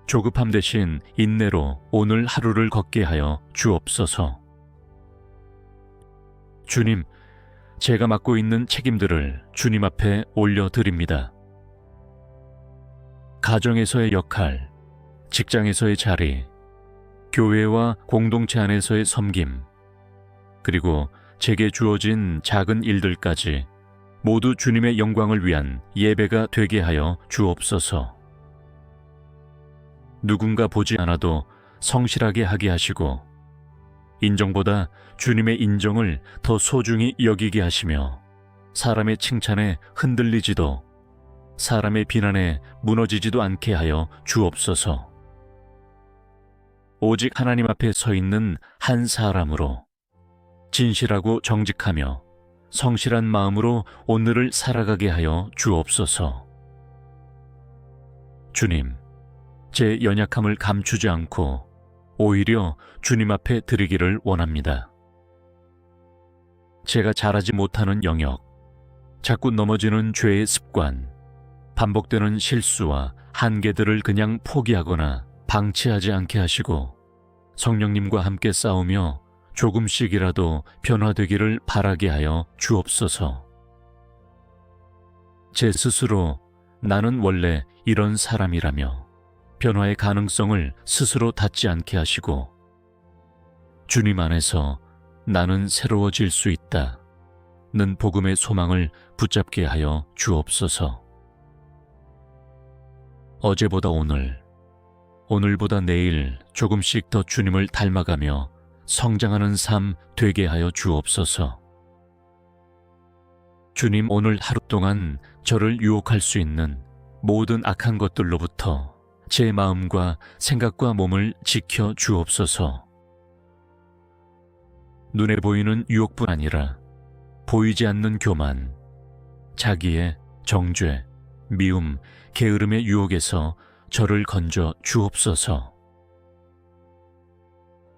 조급함 대신 인내로 오늘 하루를 걷게 하여 주옵소서. 주님, 제가 맡고 있는 책임들을 주님 앞에 올려드립니다. 가정에서의 역할, 직장에서의 자리, 교회와 공동체 안에서의 섬김, 그리고 제게 주어진 작은 일들까지 모두 주님의 영광을 위한 예배가 되게 하여 주옵소서. 누군가 보지 않아도 성실하게 하게 하시고 인정보다 주님의 인정을 더 소중히 여기게 하시며 사람의 칭찬에 흔들리지도 사람의 비난에 무너지지도 않게 하여 주옵소서. 오직 하나님 앞에 서 있는 한 사람으로 진실하고 정직하며 성실한 마음으로 오늘을 살아가게 하여 주옵소서. 주님, 제 연약함을 감추지 않고 오히려 주님 앞에 드리기를 원합니다. 제가 잘하지 못하는 영역, 자꾸 넘어지는 죄의 습관, 반복되는 실수와 한계들을 그냥 포기하거나 방치하지 않게 하시고 성령님과 함께 싸우며 조금씩이라도 변화되기를 바라게 하여 주옵소서. 제 스스로 나는 원래 이런 사람이라며 변화의 가능성을 스스로 닫지 않게 하시고 주님 안에서 나는 새로워질 수 있다는 복음의 소망을 붙잡게 하여 주옵소서. 어제보다 오늘, 오늘보다 내일 조금씩 더 주님을 닮아가며 성장하는 삶 되게 하여 주옵소서. 주님, 오늘 하루 동안 저를 유혹할 수 있는 모든 악한 것들로부터 제 마음과 생각과 몸을 지켜 주옵소서. 눈에 보이는 유혹뿐 아니라 보이지 않는 교만, 자기의 정죄, 미움, 게으름의 유혹에서 저를 건져 주옵소서.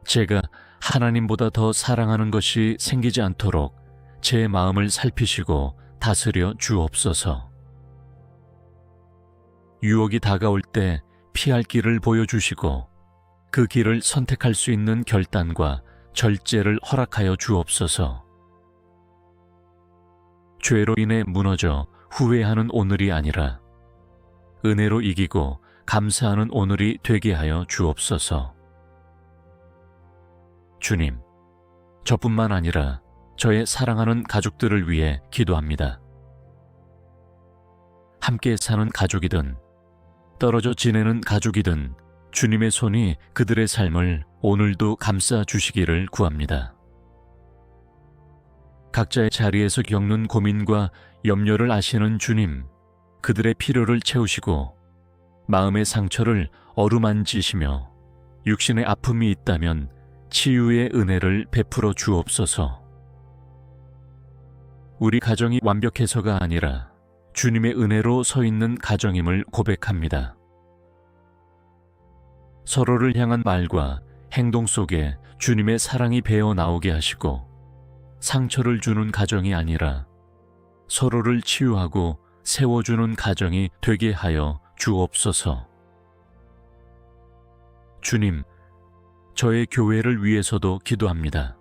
제가 하나님보다 더 사랑하는 것이 생기지 않도록 제 마음을 살피시고 다스려 주옵소서. 유혹이 다가올 때 피할 길을 보여주시고 그 길을 선택할 수 있는 결단과 절제를 허락하여 주옵소서. 죄로 인해 무너져 후회하는 오늘이 아니라 은혜로 이기고 감사하는 오늘이 되게 하여 주옵소서. 주님, 저뿐만 아니라 저의 사랑하는 가족들을 위해 기도합니다. 함께 사는 가족이든 떨어져 지내는 가족이든 주님의 손이 그들의 삶을 오늘도 감싸 주시기를 구합니다. 각자의 자리에서 겪는 고민과 염려를 아시는 주님, 그들의 필요를 채우시고 마음의 상처를 어루만지시며 육신의 아픔이 있다면 치유의 은혜를 베풀어 주옵소서. 우리 가정이 완벽해서가 아니라 주님의 은혜로 서 있는 가정임을 고백합니다. 서로를 향한 말과 행동 속에 주님의 사랑이 배어 나오게 하시고 상처를 주는 가정이 아니라 서로를 치유하고 세워주는 가정이 되게 하여 주옵소서. 주님, 저의 교회를 위해서도 기도합니다.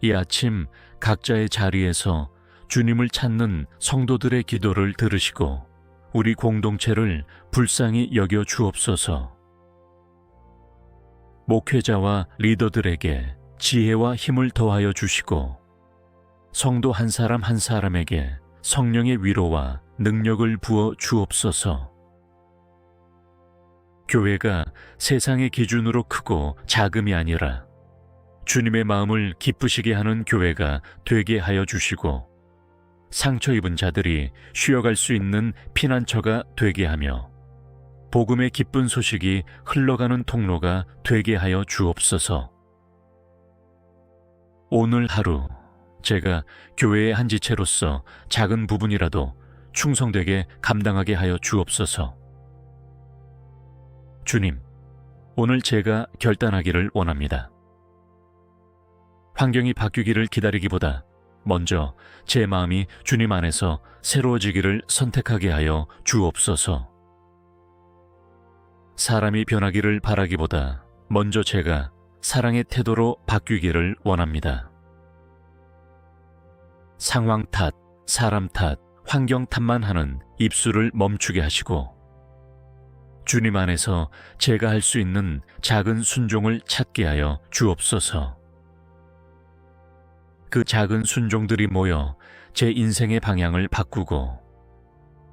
이 아침 각자의 자리에서 주님을 찾는 성도들의 기도를 들으시고 우리 공동체를 불쌍히 여겨 주옵소서. 목회자와 리더들에게 지혜와 힘을 더하여 주시고 성도 한 사람 한 사람에게 성령의 위로와 능력을 부어 주옵소서. 교회가 세상의 기준으로 크고 작음이 아니라 주님의 마음을 기쁘시게 하는 교회가 되게 하여 주시고 상처 입은 자들이 쉬어갈 수 있는 피난처가 되게 하며 복음의 기쁜 소식이 흘러가는 통로가 되게 하여 주옵소서. 오늘 하루 제가 교회의 한 지체로서 작은 부분이라도 충성되게 감당하게 하여 주옵소서. 주님, 오늘 제가 결단하기를 원합니다. 환경이 바뀌기를 기다리기보다 먼저 제 마음이 주님 안에서 새로워지기를 선택하게 하여 주옵소서. 사람이 변하기를 바라기보다 먼저 제가 사랑의 태도로 바뀌기를 원합니다. 상황 탓, 사람 탓, 환경 탓만 하는 입술을 멈추게 하시고 주님 안에서 제가 할 수 있는 작은 순종을 찾게 하여 주옵소서. 그 작은 순종들이 모여 제 인생의 방향을 바꾸고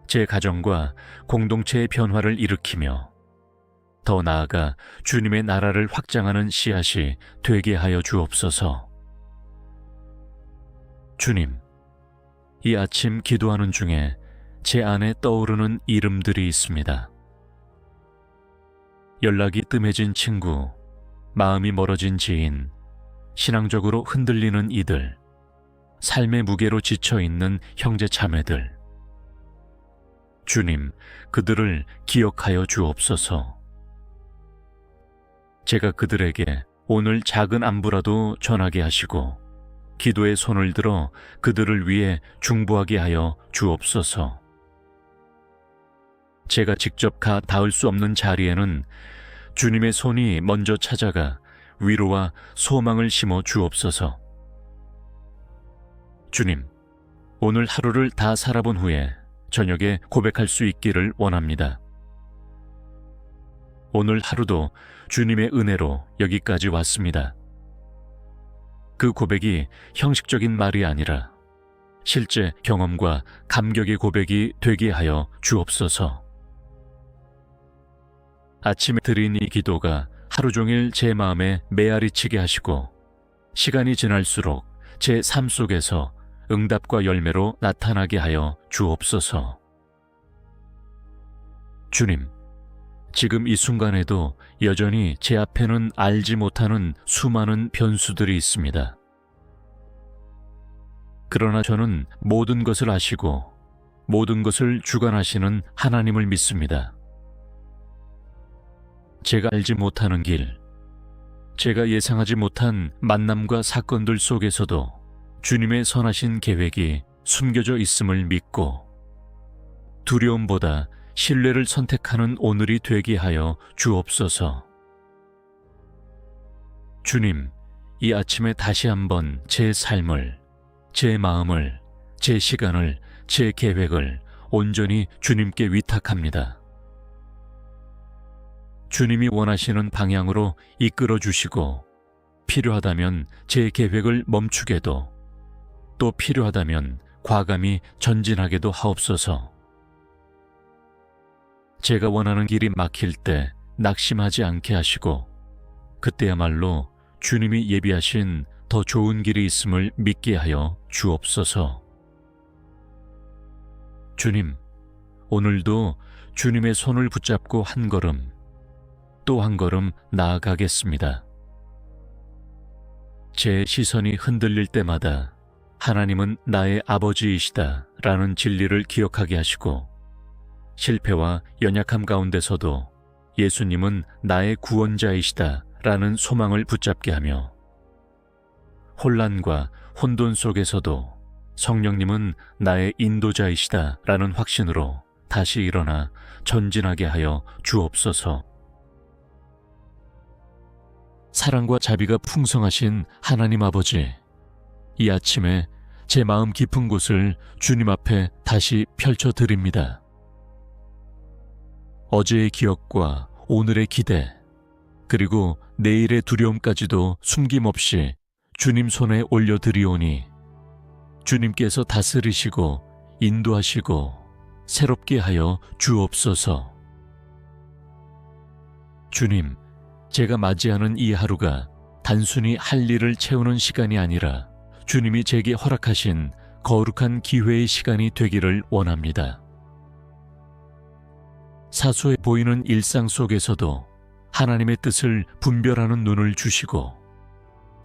제 가정과 공동체의 변화를 일으키며 더 나아가 주님의 나라를 확장하는 씨앗이 되게 하여 주옵소서. 주님, 이 아침 기도하는 중에 제 안에 떠오르는 이름들이 있습니다. 연락이 뜸해진 친구, 마음이 멀어진 지인, 신앙적으로 흔들리는 이들, 삶의 무게로 지쳐있는 형제 자매들. 주님, 그들을 기억하여 주옵소서. 제가 그들에게 오늘 작은 안부라도 전하게 하시고 기도의 손을 들어 그들을 위해 중보하게 하여 주옵소서. 제가 직접 가 닿을 수 없는 자리에는 주님의 손이 먼저 찾아가 위로와 소망을 심어 주옵소서. 주님, 오늘 하루를 다 살아본 후에 저녁에 고백할 수 있기를 원합니다. 오늘 하루도 주님의 은혜로 여기까지 왔습니다. 그 고백이 형식적인 말이 아니라 실제 경험과 감격의 고백이 되게 하여 주옵소서. 아침에 드린 이 기도가 하루 종일 제 마음에 메아리치게 하시고 시간이 지날수록 제 삶 속에서 응답과 열매로 나타나게 하여 주옵소서. 주님, 지금 이 순간에도 여전히 제 앞에는 알지 못하는 수많은 변수들이 있습니다. 그러나 저는 모든 것을 아시고 모든 것을 주관하시는 하나님을 믿습니다. 제가 알지 못하는 길, 제가 예상하지 못한 만남과 사건들 속에서도 주님의 선하신 계획이 숨겨져 있음을 믿고 두려움보다 신뢰를 선택하는 오늘이 되게 하여 주옵소서. 주님, 이 아침에 다시 한번 제 삶을, 제 마음을, 제 시간을, 제 계획을 온전히 주님께 위탁합니다. 주님이 원하시는 방향으로 이끌어 주시고, 필요하다면 제 계획을 멈추게도, 또 필요하다면 과감히 전진하게도 하옵소서. 제가 원하는 길이 막힐 때 낙심하지 않게 하시고, 그때야말로 주님이 예비하신 더 좋은 길이 있음을 믿게 하여 주옵소서. 주님, 오늘도 주님의 손을 붙잡고 한 걸음, 또 한 걸음 나아가겠습니다. 제 시선이 흔들릴 때마다 하나님은 나의 아버지이시다 라는 진리를 기억하게 하시고, 실패와 연약함 가운데서도 예수님은 나의 구원자이시다 라는 소망을 붙잡게 하며, 혼란과 혼돈 속에서도 성령님은 나의 인도자이시다 라는 확신으로 다시 일어나 전진하게 하여 주옵소서. 사랑과 자비가 풍성하신 하나님 아버지, 이 아침에 제 마음 깊은 곳을 주님 앞에 다시 펼쳐드립니다. 어제의 기억과 오늘의 기대, 그리고 내일의 두려움까지도 숨김없이 주님 손에 올려드리오니, 주님께서 다스리시고 인도하시고 새롭게 하여 주옵소서. 주님, 제가 맞이하는 이 하루가 단순히 할 일을 채우는 시간이 아니라 주님이 제게 허락하신 거룩한 기회의 시간이 되기를 원합니다. 사소해 보이는 일상 속에서도 하나님의 뜻을 분별하는 눈을 주시고,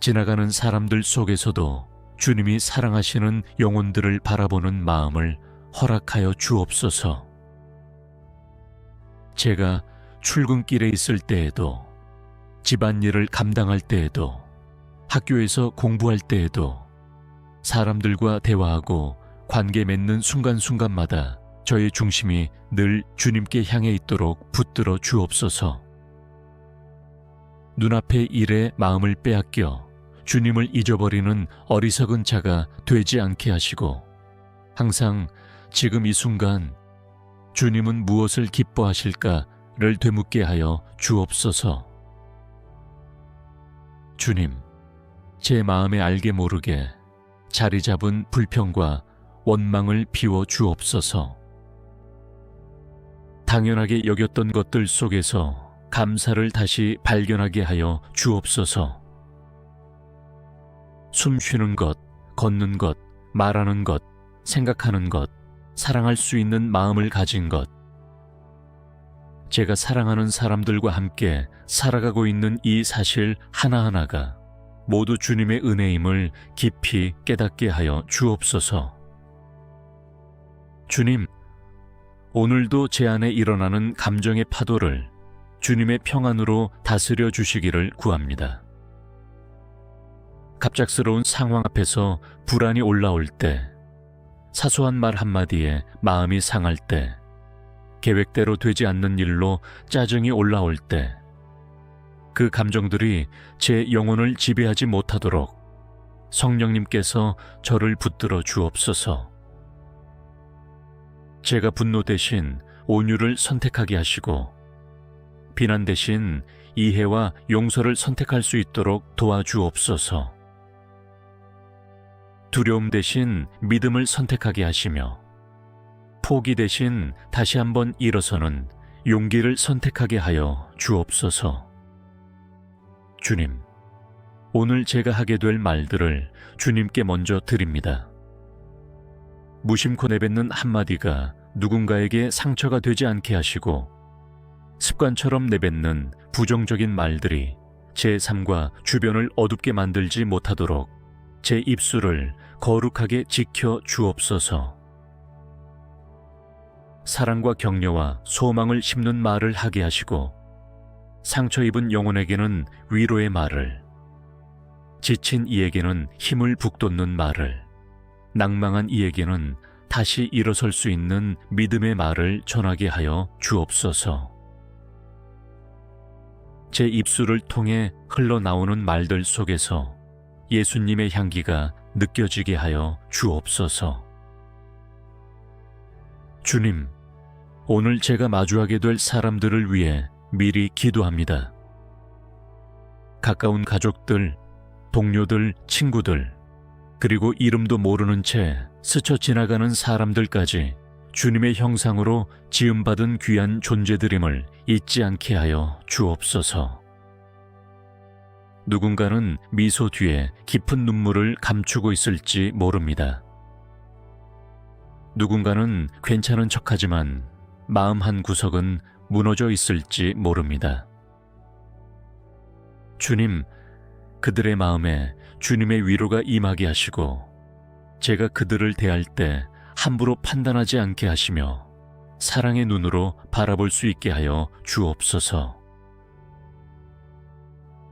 지나가는 사람들 속에서도 주님이 사랑하시는 영혼들을 바라보는 마음을 허락하여 주옵소서. 제가 출근길에 있을 때에도, 집안일을 감당할 때에도, 학교에서 공부할 때에도, 사람들과 대화하고 관계 맺는 순간순간마다 저의 중심이 늘 주님께 향해 있도록 붙들어 주옵소서. 눈앞의 일에 마음을 빼앗겨 주님을 잊어버리는 어리석은 자가 되지 않게 하시고, 항상 지금 이 순간 주님은 무엇을 기뻐하실까를 되묻게 하여 주옵소서. 주님, 제 마음에 알게 모르게 자리 잡은 불평과 원망을 비워 주옵소서. 당연하게 여겼던 것들 속에서 감사를 다시 발견하게 하여 주옵소서. 숨 쉬는 것, 걷는 것, 말하는 것, 생각하는 것, 사랑할 수 있는 마음을 가진 것, 제가 사랑하는 사람들과 함께 살아가고 있는 이 사실 하나하나가 모두 주님의 은혜임을 깊이 깨닫게 하여 주옵소서. 주님, 오늘도 제 안에 일어나는 감정의 파도를 주님의 평안으로 다스려 주시기를 구합니다. 갑작스러운 상황 앞에서 불안이 올라올 때, 사소한 말 한마디에 마음이 상할 때, 계획대로 되지 않는 일로 짜증이 올라올 때, 그 감정들이 제 영혼을 지배하지 못하도록 성령님께서 저를 붙들어 주옵소서. 제가 분노 대신 온유를 선택하게 하시고, 비난 대신 이해와 용서를 선택할 수 있도록 도와주옵소서. 두려움 대신 믿음을 선택하게 하시며, 포기 대신 다시 한번 일어서는 용기를 선택하게 하여 주옵소서. 주님, 오늘 제가 하게 될 말들을 주님께 먼저 드립니다. 무심코 내뱉는 한마디가 누군가에게 상처가 되지 않게 하시고, 습관처럼 내뱉는 부정적인 말들이 제 삶과 주변을 어둡게 만들지 못하도록 제 입술을 거룩하게 지켜 주옵소서. 사랑과 격려와 소망을 심는 말을 하게 하시고, 상처 입은 영혼에게는 위로의 말을, 지친 이에게는 힘을 북돋는 말을, 낭망한 이에게는 다시 일어설 수 있는 믿음의 말을 전하게 하여 주옵소서. 제 입술을 통해 흘러나오는 말들 속에서 예수님의 향기가 느껴지게 하여 주옵소서. 주님, 오늘 제가 마주하게 될 사람들을 위해 미리 기도합니다. 가까운 가족들, 동료들, 친구들, 그리고 이름도 모르는 채 스쳐 지나가는 사람들까지 주님의 형상으로 지음받은 귀한 존재들임을 잊지 않게 하여 주옵소서. 누군가는 미소 뒤에 깊은 눈물을 감추고 있을지 모릅니다. 누군가는 괜찮은 척하지만 마음 한 구석은 무너져 있을지 모릅니다. 주님, 그들의 마음에 주님의 위로가 임하게 하시고 제가 그들을 대할 때 함부로 판단하지 않게 하시며 사랑의 눈으로 바라볼 수 있게 하여 주옵소서.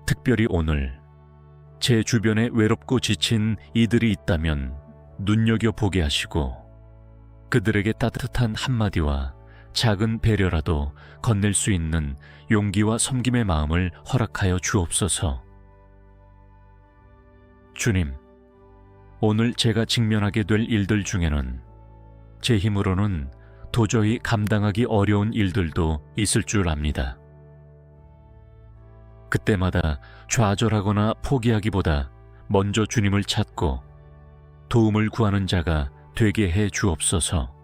특별히 오늘 제 주변에 외롭고 지친 이들이 있다면 눈여겨보게 하시고 그들에게 따뜻한 한마디와 작은 배려라도 건넬 수 있는 용기와 섬김의 마음을 허락하여 주옵소서. 주님, 오늘 제가 직면하게 될 일들 중에는 제 힘으로는 도저히 감당하기 어려운 일들도 있을 줄 압니다. 그때마다 좌절하거나 포기하기보다 먼저 주님을 찾고 도움을 구하는 자가 되게 해 주옵소서.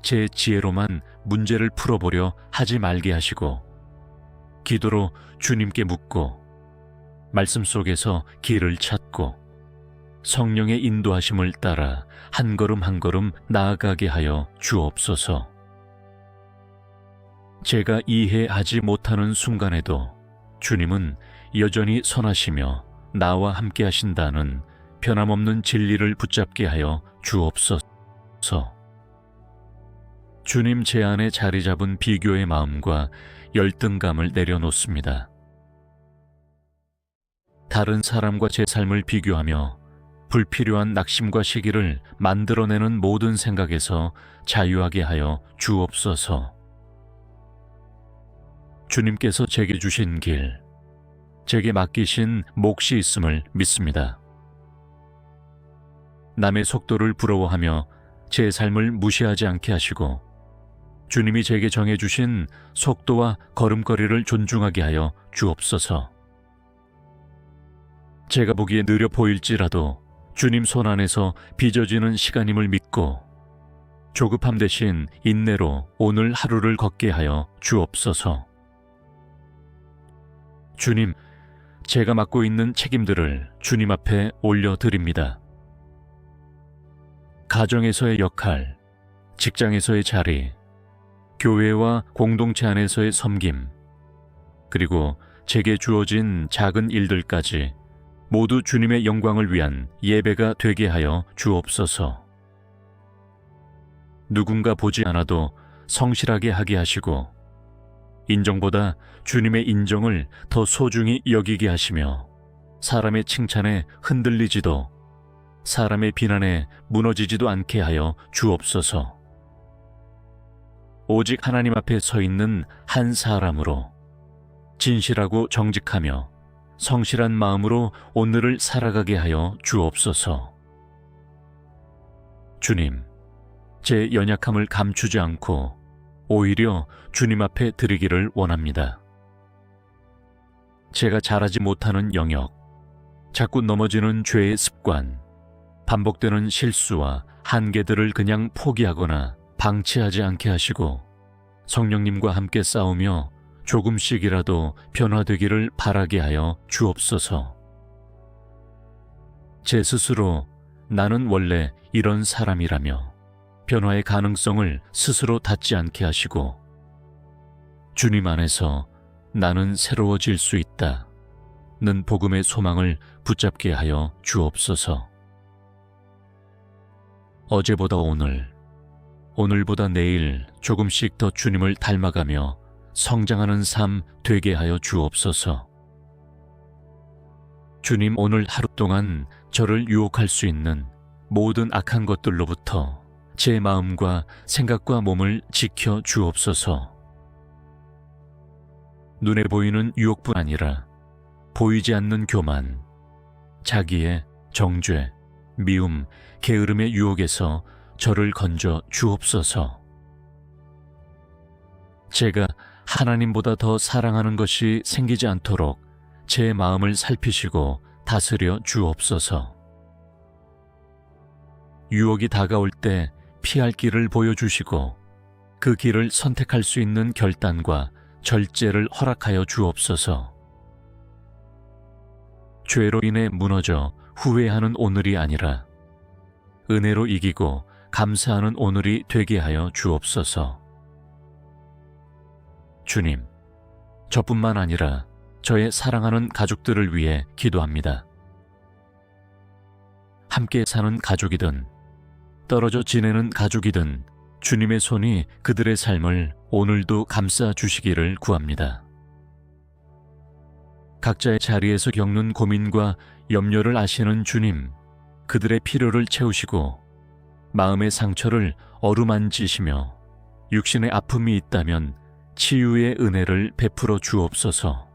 제 지혜로만 문제를 풀어보려 하지 말게 하시고 기도로 주님께 묻고 말씀 속에서 길을 찾고 성령의 인도하심을 따라 한 걸음 한 걸음 나아가게 하여 주옵소서. 제가 이해하지 못하는 순간에도 주님은 여전히 선하시며 나와 함께 하신다는 변함없는 진리를 붙잡게 하여 주옵소서. 주님 제 안에 자리 잡은 비교의 마음과 열등감을 내려놓습니다. 다른 사람과 제 삶을 비교하며 불필요한 낙심과 시기를 만들어내는 모든 생각에서 자유하게 하여 주옵소서. 주님께서 제게 주신 길, 제게 맡기신 몫이 있음을 믿습니다. 남의 속도를 부러워하며 제 삶을 무시하지 않게 하시고 주님이 제게 정해주신 속도와 걸음걸이를 존중하게 하여 주옵소서. 제가 보기에 느려 보일지라도 주님 손 안에서 빚어지는 시간임을 믿고 조급함 대신 인내로 오늘 하루를 걷게 하여 주옵소서. 주님, 제가 맡고 있는 책임들을 주님 앞에 올려드립니다. 가정에서의 역할, 직장에서의 자리, 교회와 공동체 안에서의 섬김, 그리고 제게 주어진 작은 일들까지 모두 주님의 영광을 위한 예배가 되게 하여 주옵소서. 누군가 보지 않아도 성실하게 하게 하시고 인정보다 주님의 인정을 더 소중히 여기게 하시며 사람의 칭찬에 흔들리지도 사람의 비난에 무너지지도 않게 하여 주옵소서. 오직 하나님 앞에 서 있는 한 사람으로 진실하고 정직하며 성실한 마음으로 오늘을 살아가게 하여 주옵소서. 주님, 제 연약함을 감추지 않고 오히려 주님 앞에 드리기를 원합니다. 제가 잘하지 못하는 영역, 자꾸 넘어지는 죄의 습관, 반복되는 실수와 한계들을 그냥 포기하거나 방치하지 않게 하시고 성령님과 함께 싸우며 조금씩이라도 변화되기를 바라게 하여 주옵소서. 제 스스로 나는 원래 이런 사람이라며 변화의 가능성을 스스로 닫지 않게 하시고 주님 안에서 나는 새로워질 수 있다는 복음의 소망을 붙잡게 하여 주옵소서. 어제보다 오늘, 오늘보다 내일 조금씩 더 주님을 닮아가며 성장하는 삶 되게 하여 주옵소서. 주님, 오늘 하루 동안 저를 유혹할 수 있는 모든 악한 것들로부터 제 마음과 생각과 몸을 지켜 주옵소서. 눈에 보이는 유혹뿐 아니라 보이지 않는 교만, 자기의 정죄, 미움, 게으름의 유혹에서 저를 건져 주옵소서. 제가 하나님보다 더 사랑하는 것이 생기지 않도록 제 마음을 살피시고 다스려 주옵소서. 유혹이 다가올 때 피할 길을 보여주시고 그 길을 선택할 수 있는 결단과 절제를 허락하여 주옵소서. 죄로 인해 무너져 후회하는 오늘이 아니라 은혜로 이기고 감사하는 오늘이 되게 하여 주옵소서. 주님, 저뿐만 아니라 저의 사랑하는 가족들을 위해 기도합니다. 함께 사는 가족이든 떨어져 지내는 가족이든 주님의 손이 그들의 삶을 오늘도 감싸 주시기를 구합니다. 각자의 자리에서 겪는 고민과 염려를 아시는 주님, 그들의 필요를 채우시고 마음의 상처를 어루만지시며 육신의 아픔이 있다면 치유의 은혜를 베풀어 주옵소서.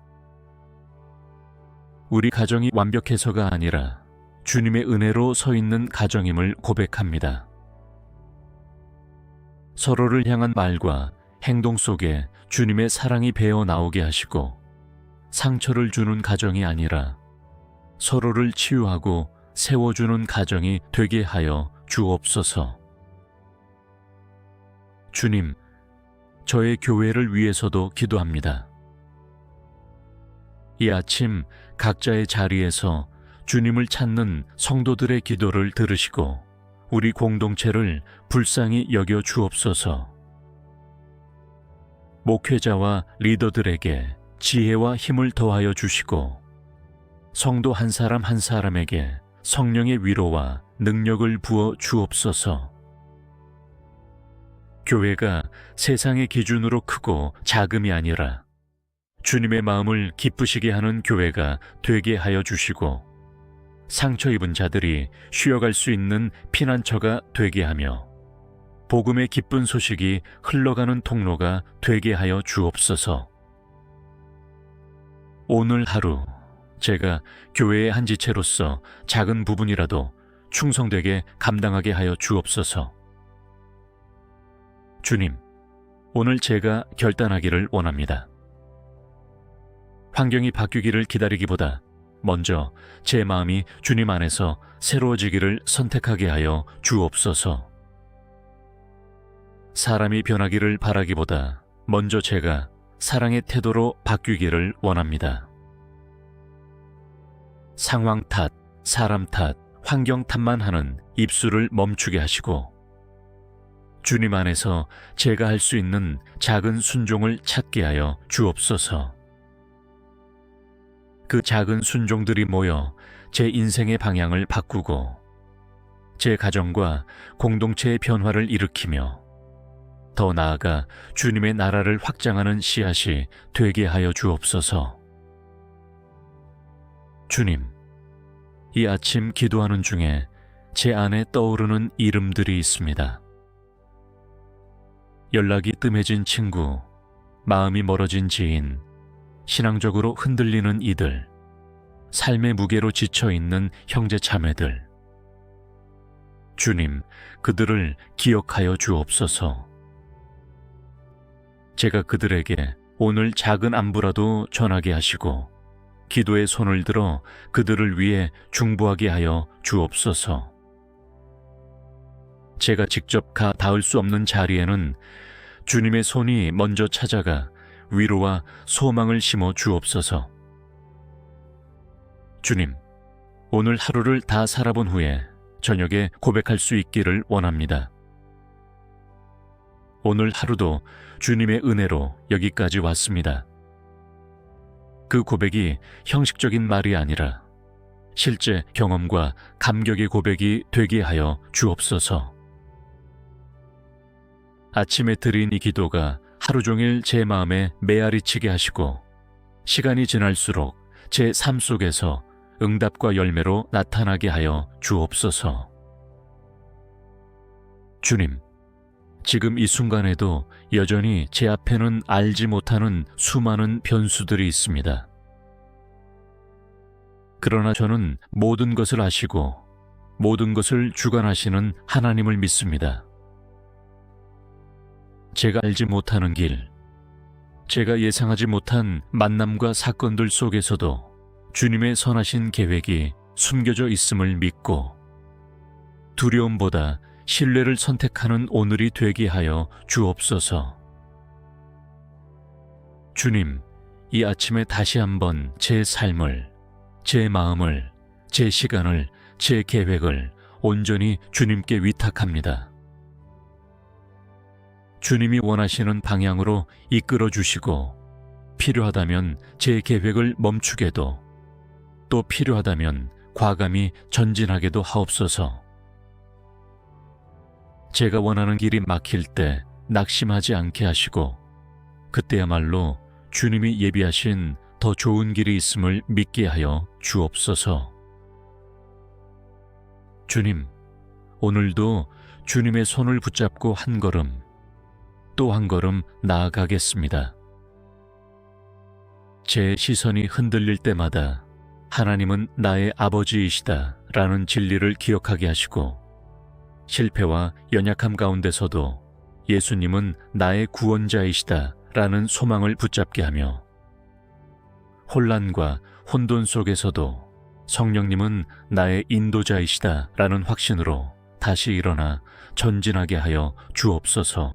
우리 가정이 완벽해서가 아니라 주님의 은혜로 서 있는 가정임을 고백합니다. 서로를 향한 말과 행동 속에 주님의 사랑이 배어 나오게 하시고 상처를 주는 가정이 아니라 서로를 치유하고 세워주는 가정이 되게 하여 주옵소서. 주님, 저의 교회를 위해서도 기도합니다. 이 아침 각자의 자리에서 주님을 찾는 성도들의 기도를 들으시고 우리 공동체를 불쌍히 여겨 주옵소서. 목회자와 리더들에게 지혜와 힘을 더하여 주시고 성도 한 사람 한 사람에게 성령의 위로와 능력을 부어 주옵소서. 교회가 세상의 기준으로 크고 작음이 아니라 주님의 마음을 기쁘시게 하는 교회가 되게 하여 주시고 상처 입은 자들이 쉬어갈 수 있는 피난처가 되게 하며 복음의 기쁜 소식이 흘러가는 통로가 되게 하여 주옵소서. 오늘 하루 제가 교회의 한 지체로서 작은 부분이라도 충성되게 감당하게 하여 주옵소서. 주님, 오늘 제가 결단하기를 원합니다. 환경이 바뀌기를 기다리기보다 먼저 제 마음이 주님 안에서 새로워지기를 선택하게 하여 주옵소서. 사람이 변하기를 바라기보다 먼저 제가 사랑의 태도로 바뀌기를 원합니다. 상황 탓, 사람 탓, 환경 탓만 하는 입술을 멈추게 하시고 주님 안에서 제가 할 수 있는 작은 순종을 찾게 하여 주옵소서. 그 작은 순종들이 모여 제 인생의 방향을 바꾸고 제 가정과 공동체의 변화를 일으키며 더 나아가 주님의 나라를 확장하는 씨앗이 되게 하여 주옵소서. 주님, 이 아침 기도하는 중에 제 안에 떠오르는 이름들이 있습니다. 연락이 뜸해진 친구, 마음이 멀어진 지인, 신앙적으로 흔들리는 이들, 삶의 무게로 지쳐있는 형제자매들. 주님, 그들을 기억하여 주옵소서. 제가 그들에게 오늘 작은 안부라도 전하게 하시고 기도의 손을 들어 그들을 위해 중보하게 하여 주옵소서. 제가 직접 가 닿을 수 없는 자리에는 주님의 손이 먼저 찾아가 위로와 소망을 심어 주옵소서. 주님, 오늘 하루를 다 살아본 후에 저녁에 고백할 수 있기를 원합니다. 오늘 하루도 주님의 은혜로 여기까지 왔습니다. 그 고백이 형식적인 말이 아니라 실제 경험과 감격의 고백이 되게 하여 주옵소서. 아침에 드린 이 기도가 하루 종일 제 마음에 메아리치게 하시고 시간이 지날수록 제 삶 속에서 응답과 열매로 나타나게 하여 주옵소서. 주님, 지금 이 순간에도 여전히 제 앞에는 알지 못하는 수많은 변수들이 있습니다. 그러나 저는 모든 것을 아시고 모든 것을 주관하시는 하나님을 믿습니다. 제가 알지 못하는 길, 제가 예상하지 못한 만남과 사건들 속에서도 주님의 선하신 계획이 숨겨져 있음을 믿고 두려움보다 신뢰를 선택하는 오늘이 되게 하여 주옵소서. 주님, 이 아침에 다시 한번 제 삶을, 제 마음을, 제 시간을, 제 계획을 온전히 주님께 위탁합니다. 주님이 원하시는 방향으로 이끌어 주시고 필요하다면 제 계획을 멈추게도 또 필요하다면 과감히 전진하게도 하옵소서. 제가 원하는 길이 막힐 때 낙심하지 않게 하시고 그때야말로 주님이 예비하신 더 좋은 길이 있음을 믿게 하여 주옵소서. 주님, 오늘도 주님의 손을 붙잡고 한 걸음 또 한 걸음 나아가겠습니다. 제 시선이 흔들릴 때마다 하나님은 나의 아버지이시다 라는 진리를 기억하게 하시고 실패와 연약함 가운데서도 예수님은 나의 구원자이시다 라는 소망을 붙잡게 하며 혼란과 혼돈 속에서도 성령님은 나의 인도자이시다 라는 확신으로 다시 일어나 전진하게 하여 주옵소서.